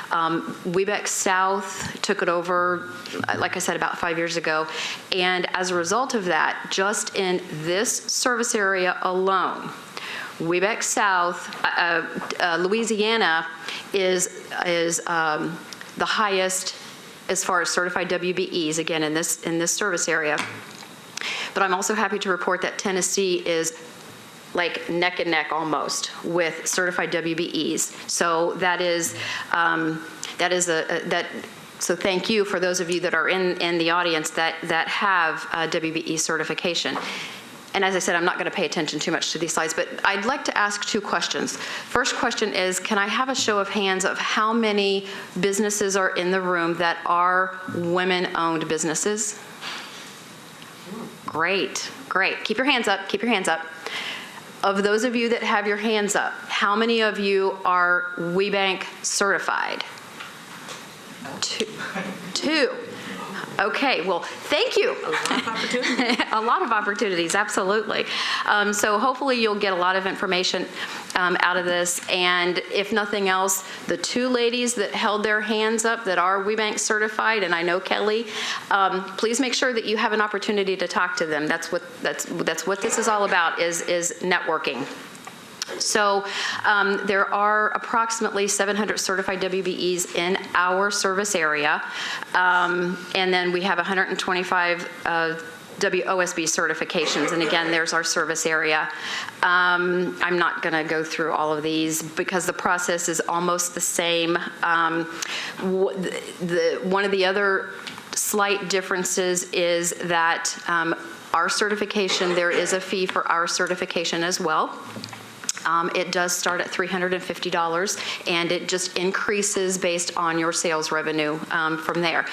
WeBank South took it over, like I said, about 5 years ago. And as a result of that, just in this service area alone, WeBank South, Louisiana is the highest as far as certified WBEs, again, in this service area. But I'm also happy to report that Tennessee is like neck and neck almost with certified WBEs. So so thank you for those of you that are in the audience that have WBE certification. And as I said, I'm not going to pay attention too much to these slides, but I'd like to ask two questions. First question is, can I have a show of hands of how many businesses are in the room that are women-owned businesses? Great, great. Keep your hands up, keep your hands up. Of those of you that have your hands up, how many of you are WeBank certified? Two. Okay, well, thank you. A lot of opportunities. A lot of opportunities, absolutely. So hopefully you'll get a lot of information out of this. And if nothing else, the two ladies that held their hands up that are WeBank certified, and I know Kelly, please make sure that you have an opportunity to talk to them. That's what this is all about, is networking. So there are approximately 700 certified WBEs in our service area, and then we have 125 WOSB certifications, and again, there's our service area. I'm not going to go through all of these because the process is almost the same. One of the other slight differences is that our certification, there is a fee for our certification as well. It does start at $350, and it just increases based on your sales revenue from there.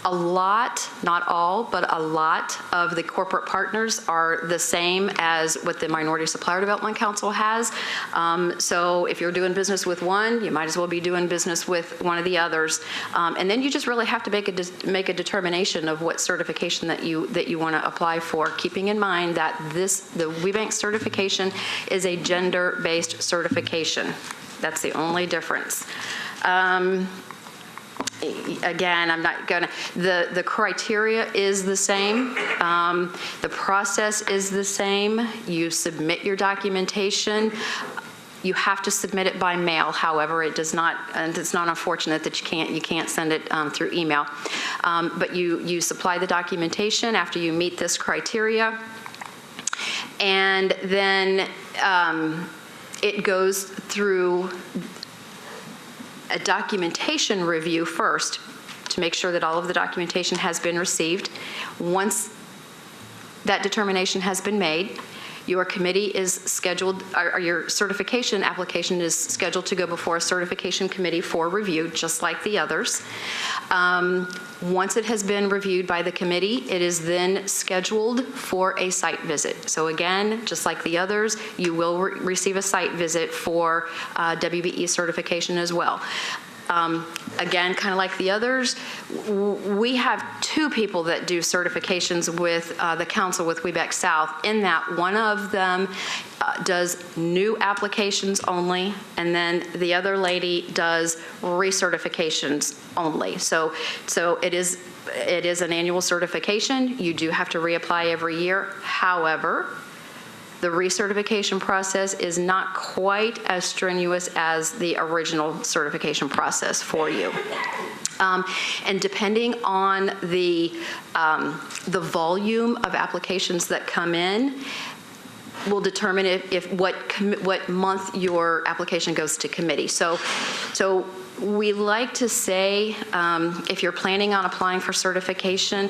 A lot, not all, but a lot of the corporate partners are the same as what the Minority Supplier Development Council has. So if you're doing business with one, you might as well be doing business with one of the others. And then you just really have to make a determination of what certification that you want to apply for, keeping in mind that the WeBank certification is a gender-based certification. That's the only difference. Again, I'm not gonna, the criteria is the same. The process is the same. You submit your documentation. You have to submit it by mail. However, it's not unfortunate that you can't send it through email. But you supply the documentation after you meet this criteria. And then it goes through a documentation review first to make sure that all of the documentation has been received. Once that determination has been made, Your committee is scheduled, or your certification application is scheduled to go before a certification committee for review, just like the others. Once it has been reviewed by the committee, it is then scheduled for a site visit. So again, just like the others, you will receive a site visit for WBE certification as well. Again, kind of like the others, we have 2 people that do certifications with the council with Webex South, in that one of them does new applications only, and then the other lady does recertifications only. So it is an annual certification. You do have to reapply every year. However, the recertification process is not quite as strenuous as the original certification process for you. And depending on the volume of applications that come in, will determine if what month your application goes to committee. So we like to say, if you're planning on applying for certification,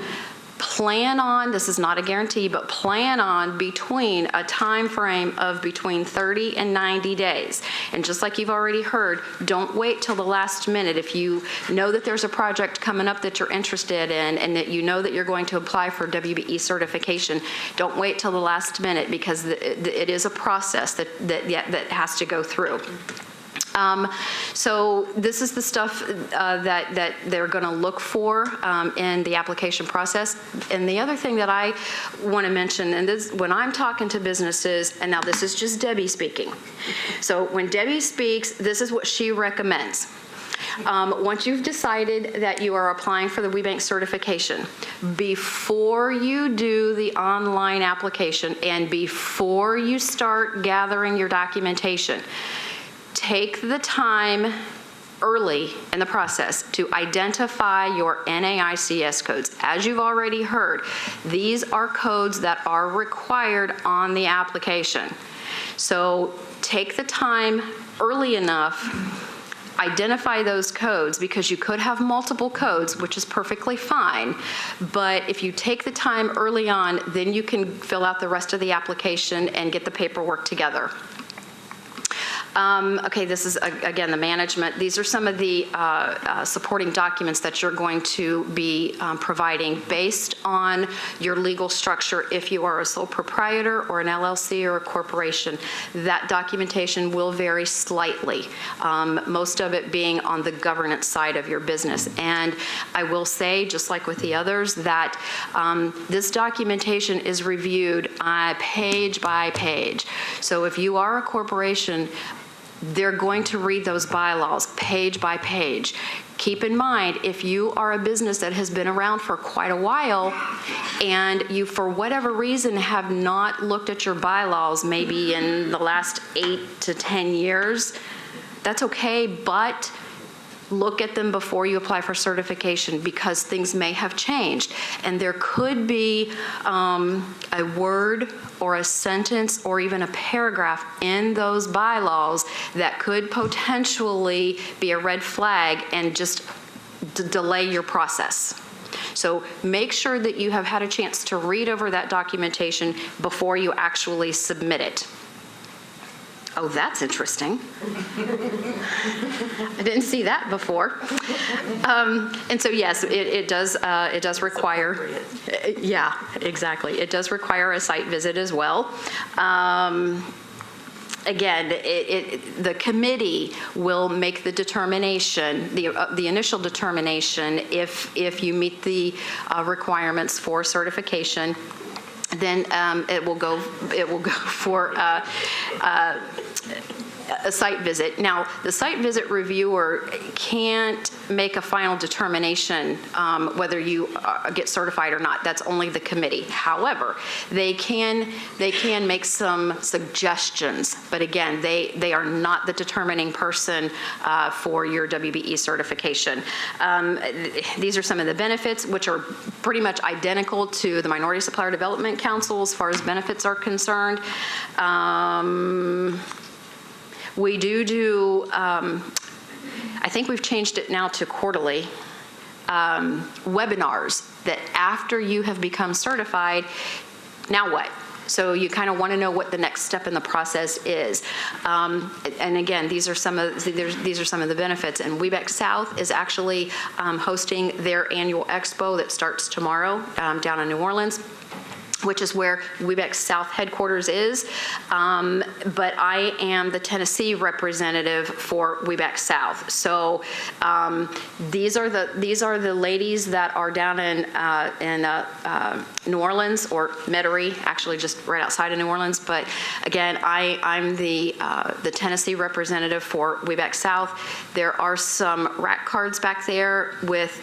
plan on, this is not a guarantee, but plan on between a time frame of between 30 and 90 days. And just like you've already heard, don't wait till the last minute. If you know that there's a project coming up that you're interested in and that you know that you're going to apply for WBE certification, don't wait till the last minute, because it is a process that has to go through. So this is the stuff that they're going to look for in the application process. And the other thing that I want to mention, and this, when I'm talking to businesses, and now this is just Debbie speaking. So when Debbie speaks, this is what she recommends. Once you've decided that you are applying for the WBank certification, before you do the online application and before you start gathering your documentation, take the time early in the process to identify your NAICS codes. As you've already heard, these are codes that are required on the application. So take the time early enough, identify those codes, because you could have multiple codes, which is perfectly fine. But if you take the time early on, then you can fill out the rest of the application and get the paperwork together. Okay, this is, again, the management. These are some of the supporting documents that you're going to be providing based on your legal structure. If you are a sole proprietor or an LLC or a corporation, that documentation will vary slightly, most of it being on the governance side of your business. And I will say, just like with the others, that this documentation is reviewed page by page. So if you are a corporation, they're going to read those bylaws page by page. Keep in mind, if you are a business that has been around for quite a while and you, for whatever reason, have not looked at your bylaws maybe in the last 8 to 10 years, that's okay, but look at them before you apply for certification, because things may have changed. And there could be a word or a sentence or even a paragraph in those bylaws that could potentially be a red flag and just delay your process. So make sure that you have had a chance to read over that documentation before you actually submit it. Oh, that's interesting. I didn't see that before. And so, yes, it does require, yeah, exactly. It does require a site visit as well. Again, the committee will make the determination, the initial determination, if you meet the requirements for certification. Then it will go for a site visit. Now, the site visit reviewer can't make a final determination whether you get certified or not. That's only the committee. However, they can make some suggestions, but again, they are not the determining person for your WBE certification. These are some of the benefits, which are pretty much identical to the Minority Supplier Development Council as far as benefits are concerned. We do, I think we've changed it now to quarterly, webinars that after you have become certified, now what? So you kind of want to know what the next step in the process is. And again, these are some of the benefits. And Webex South is actually hosting their annual expo that starts tomorrow down in New Orleans, which is where Webex South headquarters is. But I am the Tennessee representative for Webex South. So these are the ladies that are down in New Orleans, or Metairie, actually just right outside of New Orleans. But again, I'm the Tennessee representative for Webex South. There are some rack cards back there with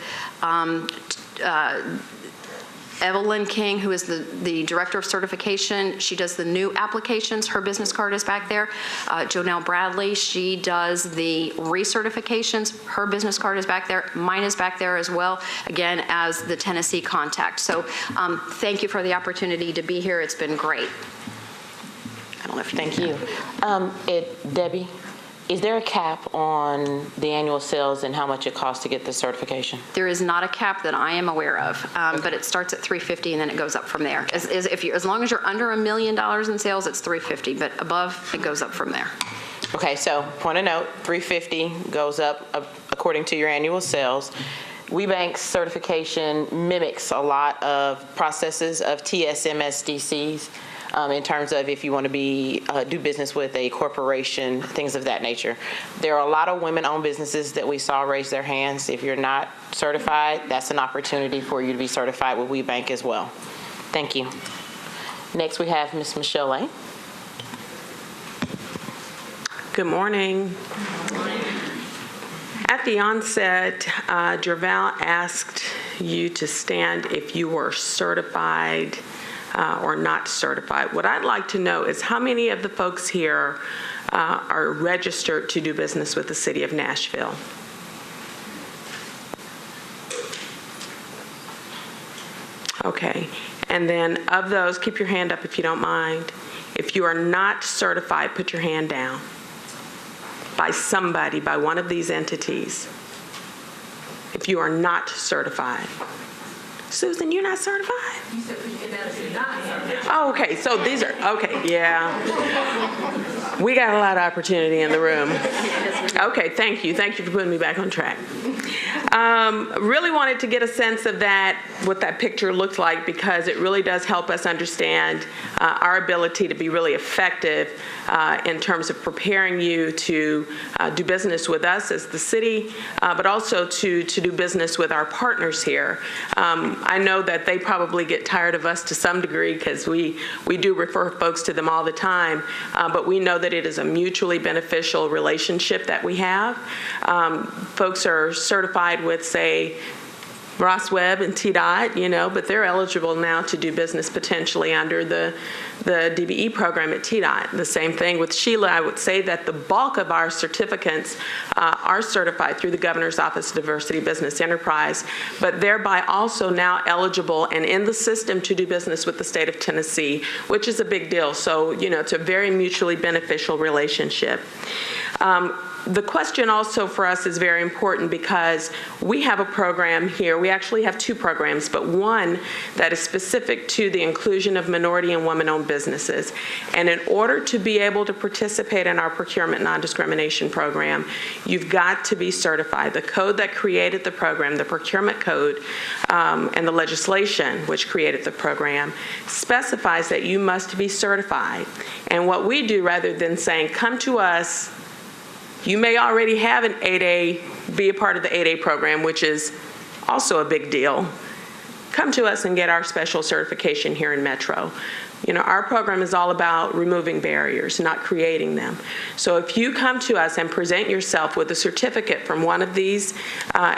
Evelyn King, who is the Director of Certification. She does the new applications. Her business card is back there. Jonelle Bradley, she does the recertifications. Her business card is back there. Mine is back there as well, again, as the Tennessee contact. So thank you for the opportunity to be here. It's been great. Thank you. Debbie, is there a cap on the annual sales and how much it costs to get the certification? There is not a cap that I am aware of, but it starts at $350 and then it goes up from there. As long as you're under $1 million in sales, it's $350, but above, it goes up from there. Okay, so point of note, $350 goes up according to your annual sales. WeBank's certification mimics a lot of processes of TSMSDCs. In terms of if you want to do business with a corporation, things of that nature. There are a lot of women-owned businesses that we saw raise their hands. If you're not certified, that's an opportunity for you to be certified with WeBank as well. Thank you. Next, we have Ms. Michelle Lane. Good morning. At the onset, Jerval asked you to stand if you were certified or not certified. What I'd like to know is how many of the folks here are registered to do business with the city of Nashville? Okay, and then of those, keep your hand up if you don't mind. If you are not certified, put your hand down. By somebody, by one of these entities. If you are not certified. Susan, you're not certified? You said not certified. Oh, okay, so these are, okay, yeah. We got a lot of opportunity in the room. Okay, thank you. Thank you for putting me back on track. Really wanted to get a sense of that, what that picture looks like, because it really does help us understand our ability to be really effective in terms of preparing you to do business with us as the city, but also to do business with our partners here. I know that they probably get tired of us to some degree because we do refer folks to them all the time, but we know that it is a mutually beneficial relationship that we have. Folks are certified with, say, Ross Webb and TDOT, but they're eligible now to do business potentially under the DBE program at TDOT. The same thing with Sheila. I would say that the bulk of our certificates are certified through the Governor's Office of Diversity Business Enterprise, but thereby also now eligible and in the system to do business with the state of Tennessee, which is a big deal. So, it's a very mutually beneficial relationship. The question also for us is very important because we have a program here. We actually have two programs, but one that is specific to the inclusion of minority and women-owned businesses. And in order to be able to participate in our procurement non-discrimination program, you've got to be certified. The code that created the program, the procurement code, and the legislation which created the program specifies that you must be certified. And what we do, rather than saying, come to us, you may already have an 8A, be a part of the 8A program, which is also a big deal. Come to us and get our special certification here in Metro. Our program is all about removing barriers, not creating them. So if you come to us and present yourself with a certificate from one of these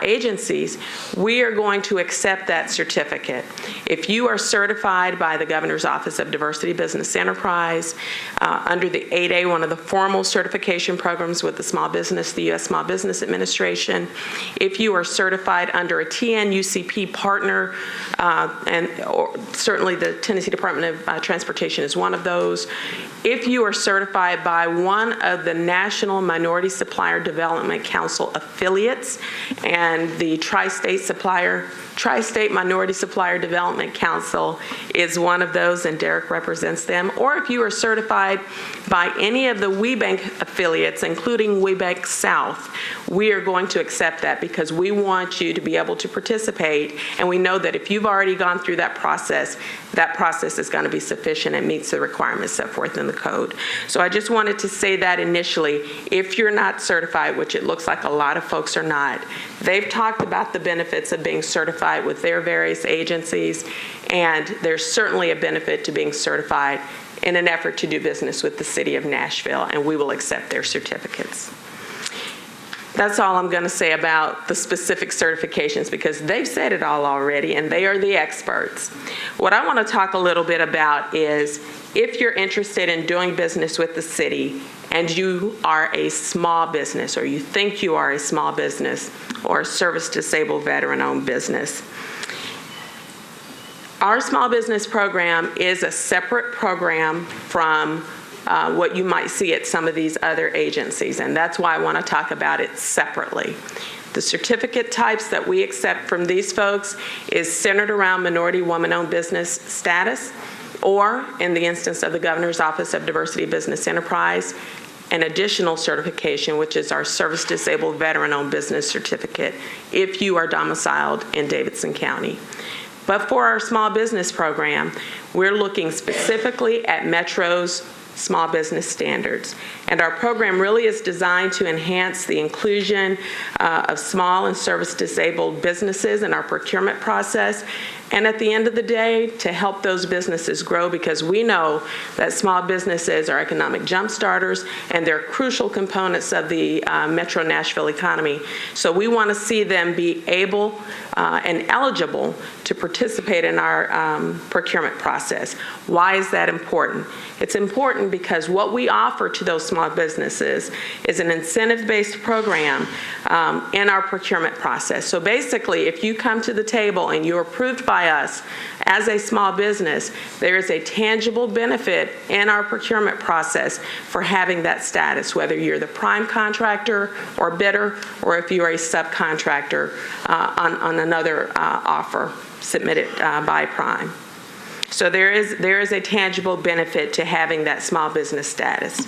agencies, we are going to accept that certificate. If you are certified by the Governor's Office of Diversity Business Enterprise under the 8A, one of the formal certification programs with the U.S. Small Business Administration, if you are certified under a TNUCP partner, or certainly the Tennessee Department of Transportation is one of those. If you are certified by one of the National Minority Supplier Development Council affiliates and the Tri-State Supplier Tri-State Minority Supplier Development Council is one of those, and Derek represents them. Or if you are certified by any of the WeBank affiliates, including WeBank South, we are going to accept that because we want you to be able to participate, and we know that if you've already gone through that process is going to be sufficient and meets the requirements set forth in the code. So I just wanted to say that initially. If you're not certified, which it looks like a lot of folks are not, they've talked about the benefits of being certified with their various agencies, and there's certainly a benefit to being certified in an effort to do business with the city of Nashville, and we will accept their certificates. That's all I'm going to say about the specific certifications because they've said it all already and they are the experts. What I want to talk a little bit about is if you're interested in doing business with the city and you are a small business or you think you are a small business or a service-disabled veteran-owned business, our small business program is a separate program from what you might see at some of these other agencies, and that's why I want to talk about it separately. The certificate types that we accept from these folks is centered around minority woman-owned business status, or in the instance of the Governor's Office of Diversity Business Enterprise, an additional certification, which is our service-disabled veteran-owned business certificate, if you are domiciled in Davidson County. But for our small business program, we're looking specifically at Metro's small business standards. And our program really is designed to enhance the inclusion of small and service-disabled businesses in our procurement process, and at the end of the day, to help those businesses grow, because we know that small businesses are economic jump starters and they're crucial components of the Metro Nashville economy. So we want to see them be able and eligible to participate in our procurement process. Why is that important? It's important because what we offer to those small businesses is an incentive-based program in our procurement process. So basically, if you come to the table and you're approved by us as a small business, there is a tangible benefit in our procurement process for having that status, whether you're the prime contractor or bidder, or if you're a subcontractor on another offer submitted by prime. So there is a tangible benefit to having that small business status.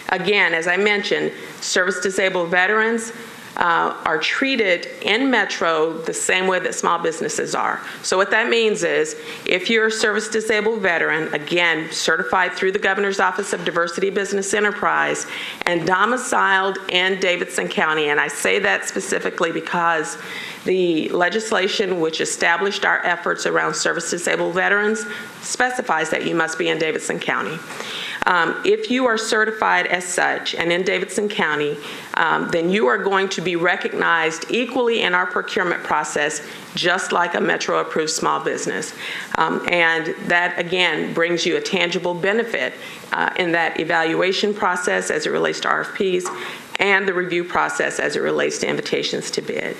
Again, as I mentioned, service-disabled veterans are treated in Metro the same way that small businesses are. So what that means is if you're a service-disabled veteran, again, certified through the Governor's Office of Diversity Business Enterprise and domiciled in Davidson County, and I say that specifically because the legislation which established our efforts around service-disabled veterans specifies that you must be in Davidson County. If you are certified as such and in Davidson County, then you are going to be recognized equally in our procurement process, just like a Metro-approved small business. And that, again, brings you a tangible benefit in that evaluation process as it relates to RFPs and the review process as it relates to invitations to bid.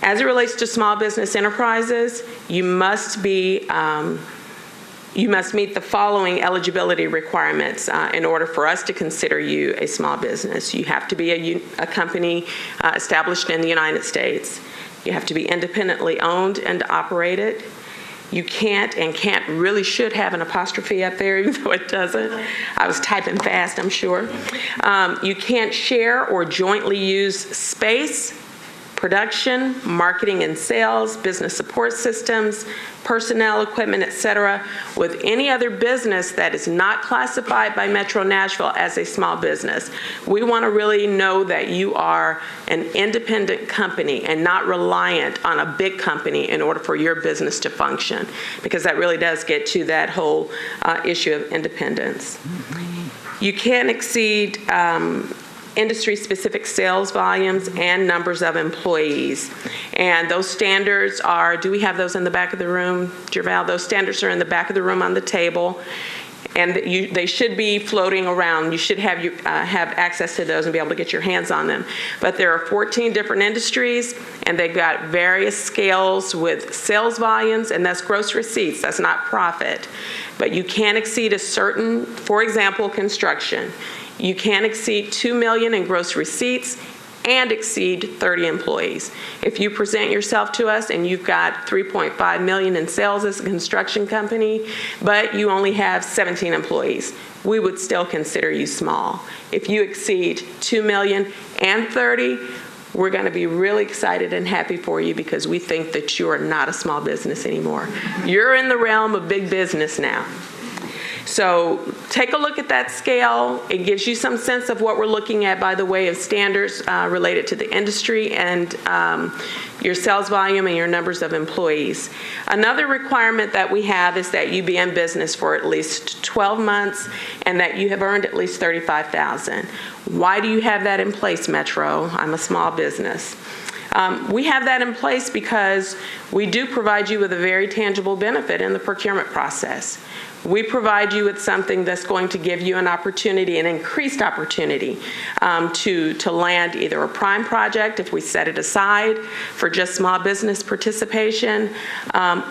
As it relates to small business enterprises, you must meet the following eligibility requirements in order for us to consider you a small business. You have to be a company established in the United States. You have to be independently owned and operated. You can't really should have an apostrophe up there, even though it doesn't. I was typing fast, I'm sure. You can't share or jointly use space, production, marketing and sales, business support systems, personnel, equipment, etc., with any other business that is not classified by Metro Nashville as a small business. We want to really know that you are an independent company and not reliant on a big company in order for your business to function, because that really does get to that whole issue of independence. You can't exceed industry-specific sales volumes and numbers of employees. And those standards are, do we have those in the back of the room, Jerval? Those standards are in the back of the room on the table. And they should be floating around. You should have access to those and be able to get your hands on them. But there are 14 different industries, and they've got various scales with sales volumes, and that's gross receipts. That's not profit. But you can't exceed a certain, for example, construction. You can't exceed $2 million in gross receipts and exceed 30 employees. If you present yourself to us and you've got $3.5 million in sales as a construction company, but you only have 17 employees, we would still consider you small. If you exceed $2 million and 30, we're going to be really excited and happy for you because we think that you are not a small business anymore. You're in the realm of big business now. So take a look at that scale. It gives you some sense of what we're looking at by the way of standards related to the industry and your sales volume and your numbers of employees. Another requirement that we have is that you be in business for at least 12 months and that you have earned at least $35,000. Why do you have that in place, Metro? I'm a small business. We have that in place because we do provide you with a very tangible benefit in the procurement process. We provide you with something that's going to give you an opportunity, an increased opportunity to land either a prime project if we set it aside for just small business participation,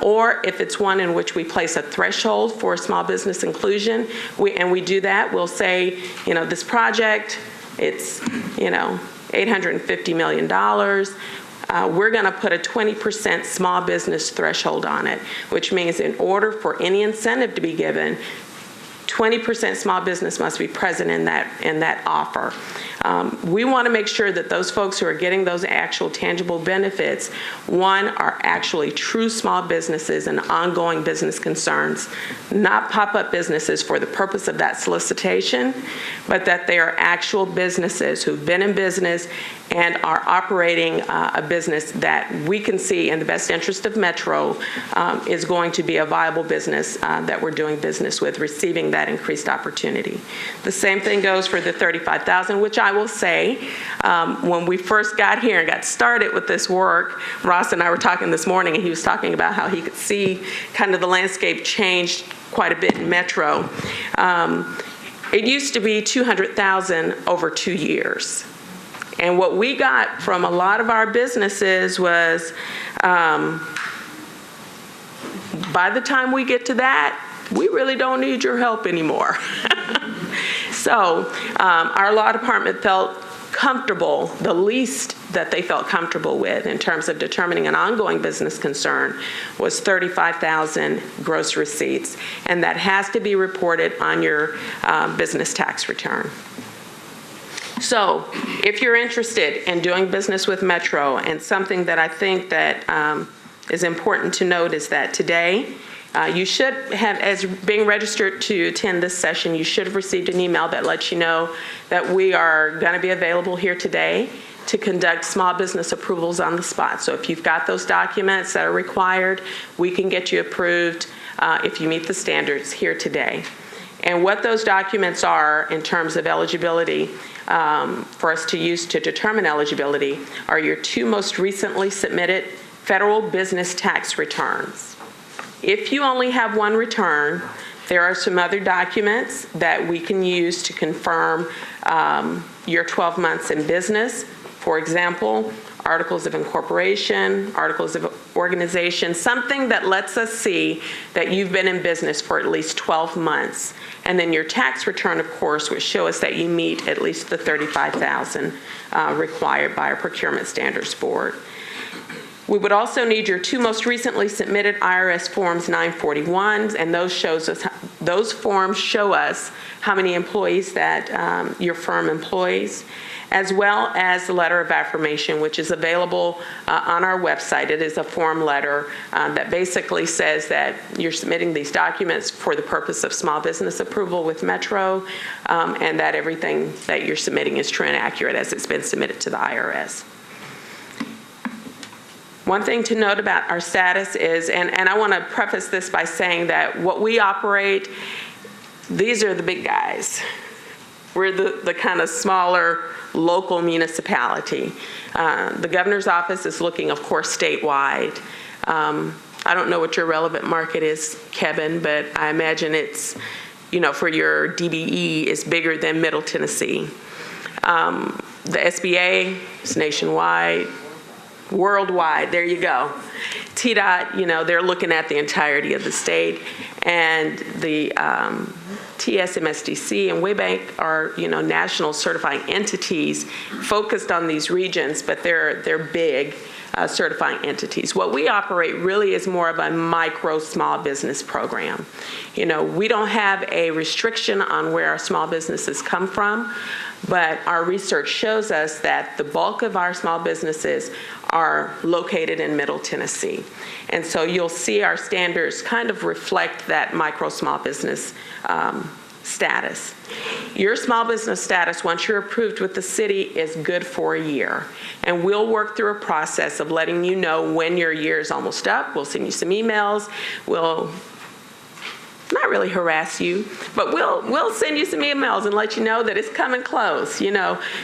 or if it's one in which we place a threshold for small business inclusion. We do that. We'll say, this project, it's, $850 million. We're going to put a 20% small business threshold on it, which means in order for any incentive to be given, 20% small business must be present in that offer. We want to make sure that those folks who are getting those actual tangible benefits, one, are actually true small businesses and ongoing business concerns, not pop-up businesses for the purpose of that solicitation, but that they are actual businesses who've been in business and are operating a business that we can see in the best interest of Metro is going to be a viable business that we're doing business with, receiving that increased opportunity. The same thing goes for the $35,000, which I will say, when we first got here and got started with this work, Ross and I were talking this morning, and he was talking about how he could see kind of the landscape change quite a bit in Metro. It used to be $200,000 over 2 years. And what we got from a lot of our businesses was, by the time we get to that, we really don't need your help anymore. So our law department felt comfortable, the least that they felt comfortable with in terms of determining an ongoing business concern was $35,000 gross receipts. And that has to be reported on your business tax return. So if you're interested in doing business with Metro, and something that I think that is important to note is that today, you should have, as being registered to attend this session, you should have received an email that lets you know that we are going to be available here today to conduct small business approvals on the spot. So if you've got those documents that are required, we can get you approved if you meet the standards here today. And what those documents are in terms of eligibility for us to use to determine eligibility are your 2 most recently submitted federal business tax returns. If you only have 1 return, there are some other documents that we can use to confirm your 12 months in business. For example, articles of incorporation, articles of organization, something that lets us see that you've been in business for at least 12 months. And then your tax return, of course, would show us that you meet at least the $35,000 required by our Procurement Standards Board. We would also need your 2 most recently submitted IRS Forms 941s, and those forms show us how many employees that your firm employs, as well as the letter of affirmation, which is available on our website. It is a form letter that basically says that you're submitting these documents for the purpose of small business approval with Metro, and that everything that you're submitting is true and accurate as it's been submitted to the IRS. One thing to note about our status is, and I want to preface this by saying that what we operate, these are the big guys. We're the kind of smaller local municipality. The governor's office is looking, of course, statewide. I don't know what your relevant market is, Kevin, but I imagine it's, for your DBE, is bigger than Middle Tennessee. The SBA is nationwide. Worldwide, there you go. TDOT, they're looking at the entirety of the state, and the TSMSDC and WayBank are, national certifying entities focused on these regions, but they're big certifying entities. What we operate really is more of a micro small business program. We don't have a restriction on where our small businesses come from, but our research shows us that the bulk of our small businesses are located in Middle Tennessee. And so you'll see our standards kind of reflect that micro small business status. Your small business status, once you're approved with the city, is good for a year. And we'll work through a process of letting you know when your year is almost up. We'll send you some emails. We'll not really harass you, but we'll send you some emails and let you know that it's coming close,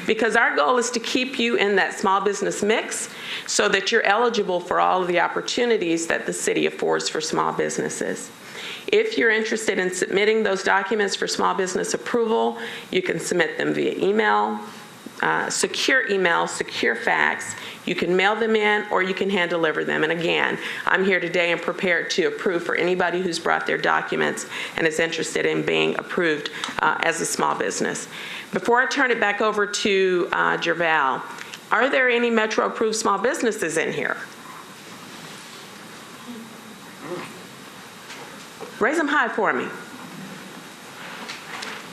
because our goal is to keep you in that small business mix so that you're eligible for all of the opportunities that the city affords for small businesses. If you're interested in submitting those documents for small business approval, you can submit them via email, secure fax. You can mail them in, or you can hand deliver them. And again, I'm here today and prepared to approve for anybody who's brought their documents and is interested in being approved as a small business. Before I turn it back over to Jerval, are there any Metro approved small businesses in here? Raise them high for me.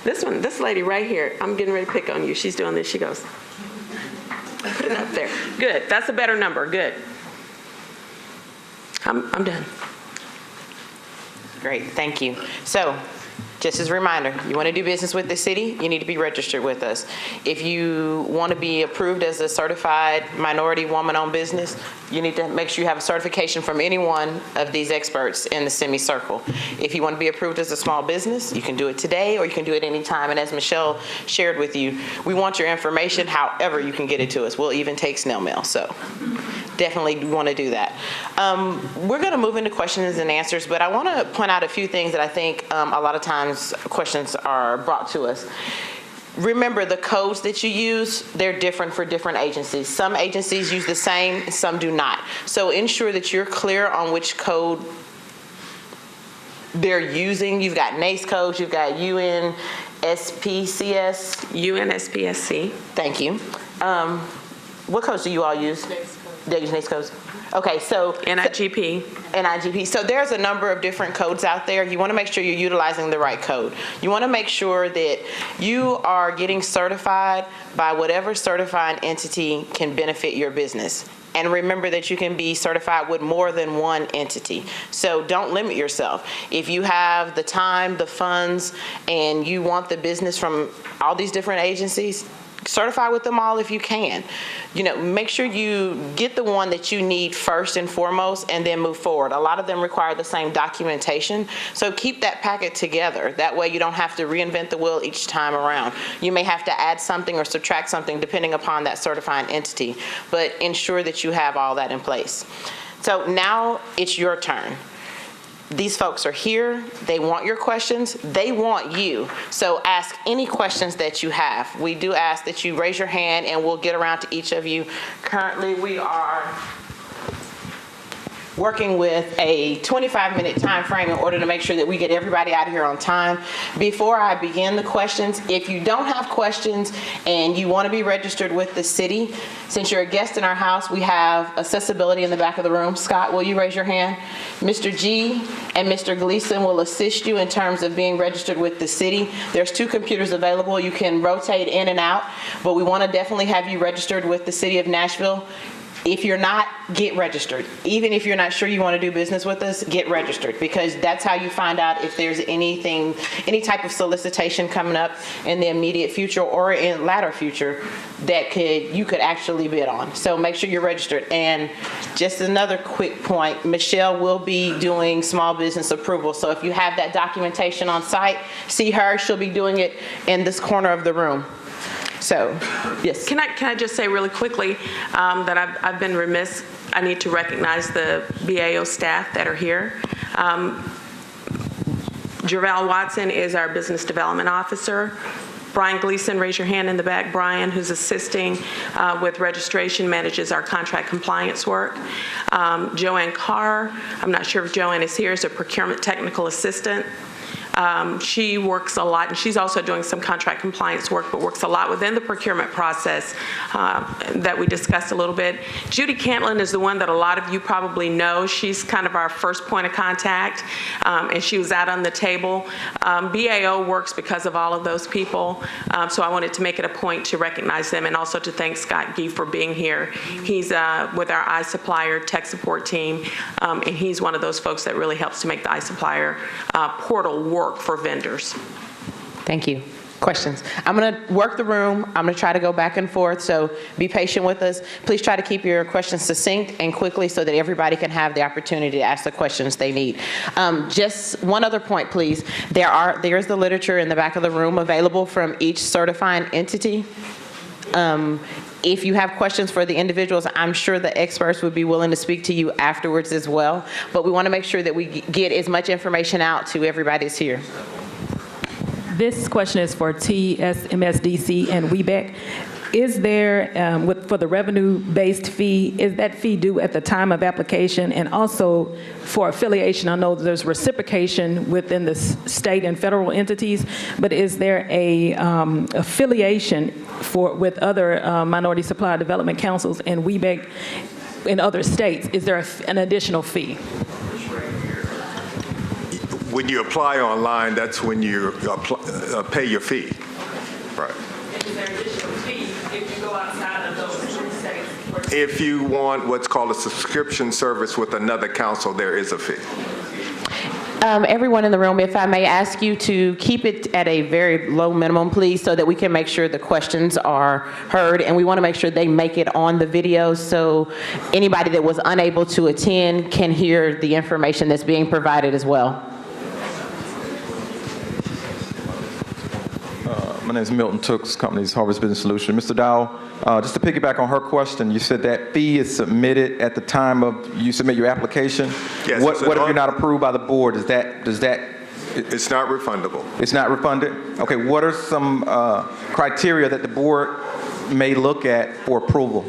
This lady right here, I'm getting ready to pick on you. She's doing this. She goes, put it up there. Good. That's a better number. Good. I'm done. Great, thank you. So, just as a reminder, you want to do business with the city, you need to be registered with us. If you want to be approved as a certified minority woman-owned business, you need to make sure you have a certification from any one of these experts in the semicircle. If you want to be approved as a small business, you can do it today or you can do it anytime. And as Michelle shared with you, we want your information however you can get it to us. We'll even take snail mail, so definitely want to do that. We're going to move into questions and answers, but I want to point out a few things that I think a lot of times questions are brought to us. Remember, the codes that you use, they're different for different agencies. Some agencies use the same, and some do not. So ensure that you're clear on which code they're using. You've got NACE codes, you've got UNSPCS. UNSPSC. Thank you. What codes do you all use? They use NACE codes. Okay, so NIGP. NIGP. So there's a number of different codes out there. You want to make sure you're utilizing the right code. You want to make sure that you are getting certified by whatever certifying entity can benefit your business. And remember that you can be certified with more than one entity. So don't limit yourself. If you have the time, the funds, and you want the business from all these different agencies, certify with them all if you can. Make sure you get the one that you need first and foremost and then move forward. A lot of them require the same documentation, so keep that packet together. That way you don't have to reinvent the wheel each time around. You may have to add something or subtract something depending upon that certifying entity, but ensure that you have all that in place. So now it's your turn. These folks are here. They want your questions. They want you. So ask any questions that you have. We do ask that you raise your hand and we'll get around to each of you. Currently, we are working with a 25-minute time frame in order to make sure that we get everybody out of here on time. Before I begin the questions, if you don't have questions and you want to be registered with the city, since you're a guest in our house, we have accessibility in the back of the room. Scott, will you raise your hand? Mr. G and Mr. Gleason will assist you in terms of being registered with the city. There's 2 computers available. You can rotate in and out, but we want to definitely have you registered with the city of Nashville. If you're not, get registered. Even if you're not sure you want to do business with us, get registered, because that's how you find out if there's any type of solicitation coming up in the immediate future or in latter future that you could actually bid on. So make sure you're registered. And just another quick point, Michelle will be doing small business approval. So if you have that documentation on site, see her. She'll be doing it in this corner of the room. So, yes. Can I just say really quickly that I've been remiss. I need to recognize the BAO staff that are here. Jerval Watson is our business development officer. Brian Gleason, raise your hand in the back. Brian, who's assisting with registration, manages our contract compliance work. Joanne Carr, I'm not sure if Joanne is here, is a procurement technical assistant. She works a lot, and she's also doing some contract compliance work, but works a lot within the procurement process that we discussed a little bit. Judy Cantlin is the one that a lot of you probably know. She's kind of our first point of contact, and she was out on the table. BAO works because of all of those people, so I wanted to make it a point to recognize them and also to thank Scott Gee for being here. He's with our iSupplier tech support team, and he's one of those folks that really helps to make the iSupplier portal work for vendors. Thank you. Questions? I'm going to work the room. I'm going to try to go back and forth, so be patient with us. Please try to keep your questions succinct and quickly so that everybody can have the opportunity to ask the questions they need. Just one other point, please. There's the literature in the back of the room available from each certifying entity. If you have questions for the individuals, I'm sure the experts would be willing to speak to you afterwards as well. But we want to make sure that we get as much information out to everybody that's here. This question is for TSMSDC and WEBEC. Is there, for the revenue-based fee, is that fee due at the time of application? And also for affiliation, I know there's reciprocation within the state and federal entities, but is there a affiliation with other minority supplier development councils and WEBEC in other states? Is there an additional fee? When you apply online, that's when you pay your fee. Right. Is there additional fee if you go outside of those two states? If you want what's called a subscription service with another council, there is a fee. Everyone in the room, if I may ask you to keep it at a very low minimum, please, so that we can make sure the questions are heard, and we want to make sure they make it on the video so anybody that was unable to attend can hear the information that's being provided as well. My name is Milton Tooks, company's Harvest Business Solution. Mr. Dow, just to piggyback on her question, you said that fee is submitted at the time of you submit your application. Yes. What if you're not approved by the board? Does that? It's not refundable. It's not refunded? Okay, what are some criteria that the board may look at for approval?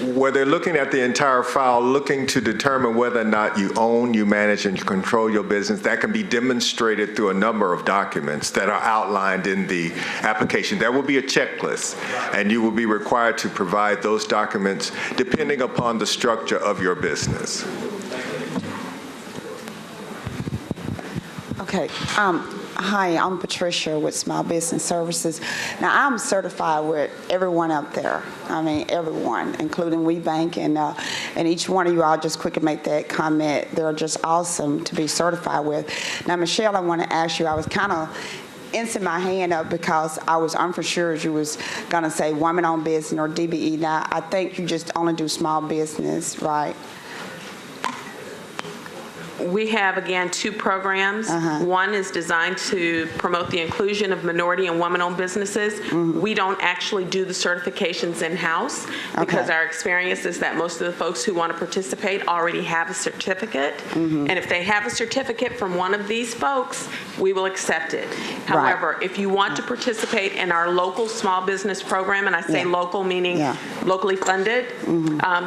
Where they're looking at the entire file, looking to determine whether or not you own, you manage, and you control your business. That can be demonstrated through a number of documents that are outlined in the application. There will be a checklist, and you will be required to provide those documents depending upon the structure of your business. Okay. Hi, I'm Patricia with Small Business Services. Now, I'm certified with everyone up there. I mean, everyone, including WeBank and each one of you. I'll just quickly make that comment. They're just awesome to be certified with. Now, Michelle, I want to ask you, I was kind of instant my hand up because I was unsure if you was going to say woman-owned business or DBE. Now, I think you just only do small business, right? We have, again, two programs. One is designed to promote the inclusion of minority and woman-owned businesses. We don't actually do the certifications in-house because our experience is that most of the folks who want to participate already have a certificate. And if they have a certificate from one of these folks, we will accept it. However, if you want to participate in our local small business program, and I say local meaning locally funded,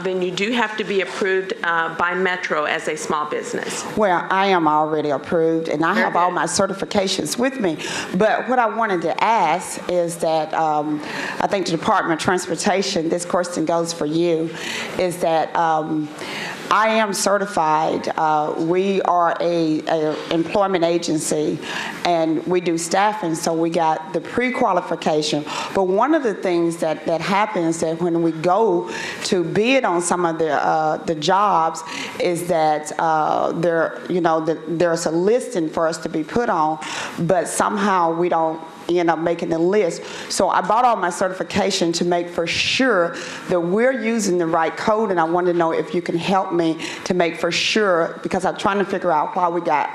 then you do have to be approved by Metro as a small business. Well, I am already approved, and I have all my certifications with me. But what I wanted to ask is that I think the Department of Transportation, this question goes for you, is that I am certified. We are a employment agency, and we do staffing, so we got the pre-qualification. But one of the things that happens that when we go to bid on some of the jobs is that there's a listing for us to be put on, but somehow we don't end up making the list. So I bought all my certification to make for sure that we're using the right code, and I wanted to know if you can help me to make for sure, because I'm trying to figure out why we got,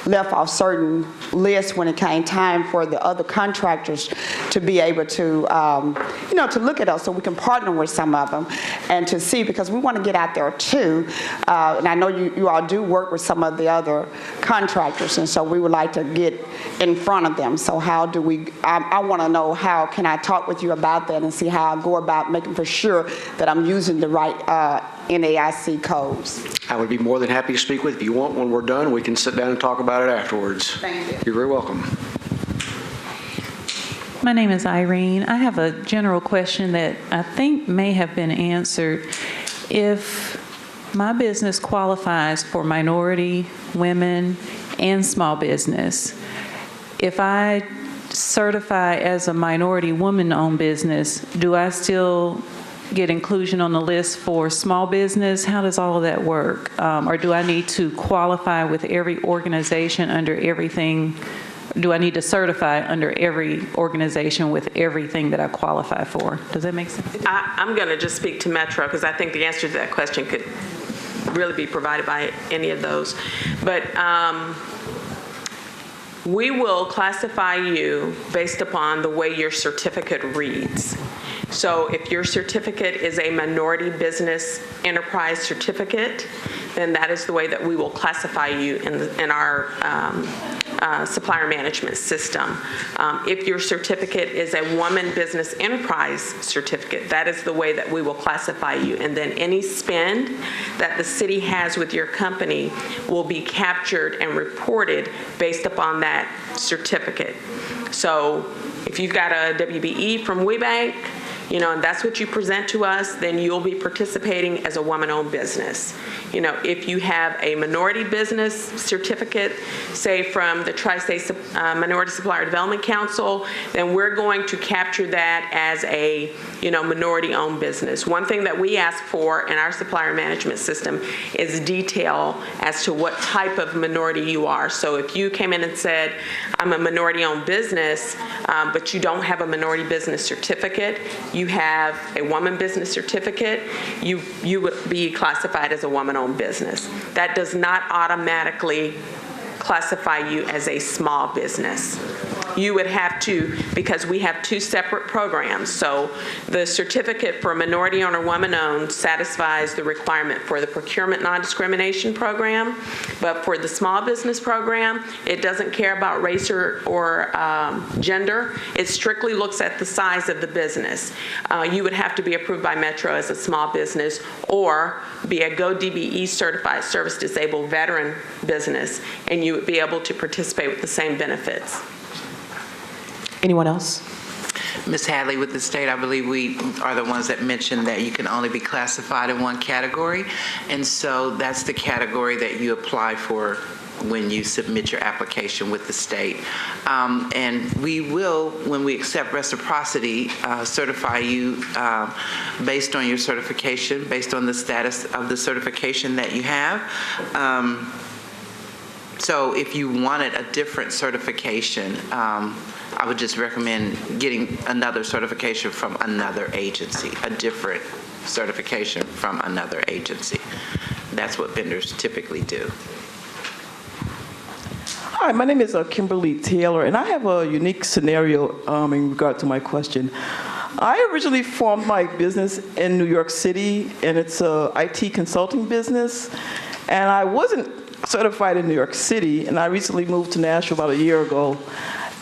left off certain lists when it came time for the other contractors to be able to, to look at us so we can partner with some of them and to see, because we want to get out there too. And I know you all do work with some of the other contractors, and so we would like to get in front of them. So how do we, I want to know how can I talk with you about that and see how I go about making for sure that I'm using the right NAIC codes. I would be more than happy to speak with you. If you want, when we're done, we can sit down and talk about it afterwards. Thank you. You're very welcome. My name is Irene. I have a general question that I think may have been answered. If my business qualifies for minority, women, and small business, if I certify as a minority woman-owned business, do I still get inclusion on the list for small business? How does all of that work? Or do I need to qualify with every organization under everything? Do I need to certify under every organization with everything that I qualify for? Does that make sense? I'm going to just speak to Metro because I think the answer to that question could really be provided by any of those. But we will classify you based upon the way your certificate reads. So if your certificate is a minority business enterprise certificate, then that is the way that we will classify you in our supplier management system. If your certificate is a woman business enterprise certificate, that is the way that we will classify you. And then any spend that the city has with your company will be captured and reported based upon that certificate. So if you've got a WBE from WeBank, and that's what you present to us, then you'll be participating as a woman-owned business. If you have a minority business certificate, say from the Tri-State Minority Supplier Development Council, then we're going to capture that as a, minority-owned business. One thing that we ask for in our supplier management system is detail as to what type of minority you are. So if you came in and said, I'm a minority-owned business, but you don't have a minority business certificate, you have a woman business certificate, you would be classified as a woman-owned business. That does not automatically classify you as a small business. You would have to, because we have two separate programs. So the certificate for minority-owned or woman-owned satisfies the requirement for the procurement non-discrimination program, but for the small business program, it doesn't care about race or gender. It strictly looks at the size of the business. You would have to be approved by Metro as a small business or be a GO-DBE certified service disabled veteran business, and you would be able to participate with the same benefits. Anyone else? Ms. Hadley, with the state, I believe we are the ones that mentioned that you can only be classified in one category, and so that's the category that you apply for when you submit your application with the state. And we will, when we accept reciprocity, certify you based on your certification, based on the status of the certification that you have. So if you wanted a different certification, I would just recommend getting another certification from another agency, a different certification from another agency. That's what vendors typically do. Hi, my name is Kimberly Taylor, and I have a unique scenario in regard to my question. I originally formed my business in New York City, and it's a IT consulting business, and I wasn't certified in New York City, and I recently moved to Nashville about a year ago.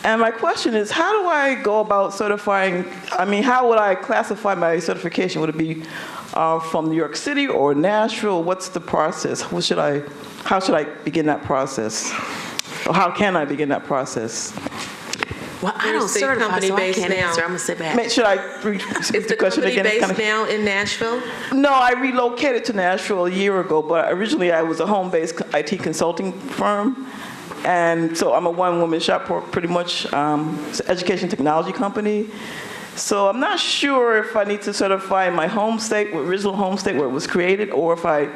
And my question is, how do I go about certifying? How would I classify my certification? Would it be from New York City or Nashville? What's the process? How should I begin that process? Or how can I begin that process? Well, I don't certify, so I can't answer. I'm going to sit back. Should I repeat the question again? Is the company based now in Nashville? No, I relocated to Nashville a year ago, but originally I was a home-based IT consulting firm. And so I'm a one-woman shop, pretty much. It's an education technology company. So I'm not sure if I need to certify my home state, original home state where it was created, or if I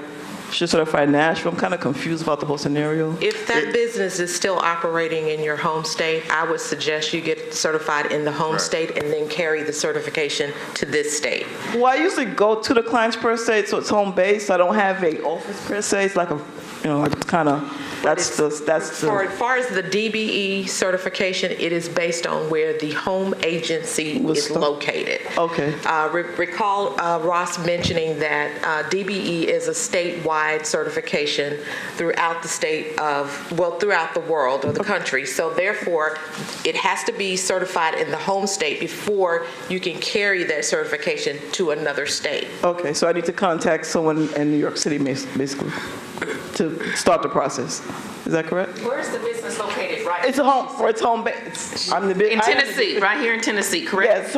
should certify Nashville. I'm kind of confused about the whole scenario. If that business is still operating in your home state, I would suggest you get certified in the home state and then carry the certification to this state. Well, I usually go to the clients per se, so it's home-based. I don't have an office per se. It's like a It's kind of, that's the. For as far as the DBE certification, it is based on where the home agency is located. Okay. Recall Ross mentioning that DBE is a statewide certification throughout the throughout the world or the country. So therefore, it has to be certified in the home state before you can carry that certification to another state. Okay, so I need to contact someone in New York City, basically, to start the process. Is that correct? Where's the business located? Right. It's home base. I'm the big. In Tennessee, right here in Tennessee, correct?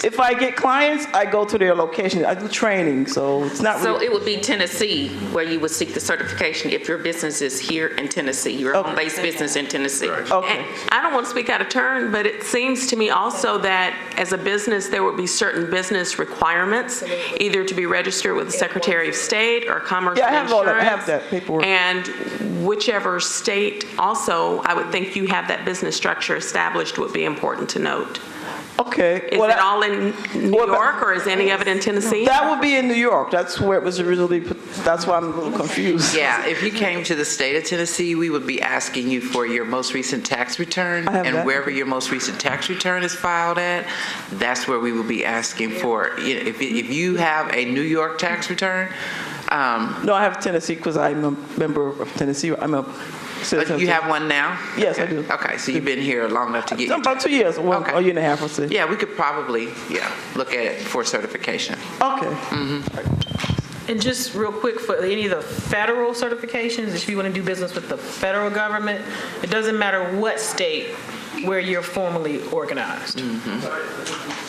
If I get clients, I go to their location. I do training, so it's not. So it would be Tennessee where you would seek the certification if your business is here in Tennessee, your home-based business in Tennessee. Okay. And I don't want to speak out of turn, but it seems to me also that as a business, there would be certain business requirements, either to be registered with the Secretary of State or Commerce and Insurance. I have that paperwork. And whichever state also, I would think you have that business structure established would be important to note. Okay. Is it all in New York or is any of it in Tennessee? That would be in New York. That's where it was originally, that's why I'm a little confused. Yeah, if you came to the state of Tennessee, we would be asking you for your most recent tax return. And wherever your most recent tax return is filed at, that's where we would be asking for. If you have a New York tax return. No, I have Tennessee because I'm a member of Tennessee. I'm a citizen. You have one now? Yes, okay. I do. Okay, so you've been here long enough to get your about 2 years, a year and a half or so. Yeah, we could probably, look at it for certification. Okay. And just real quick, for any of the federal certifications, if you want to do business with the federal government, it doesn't matter what state where you're formally organized.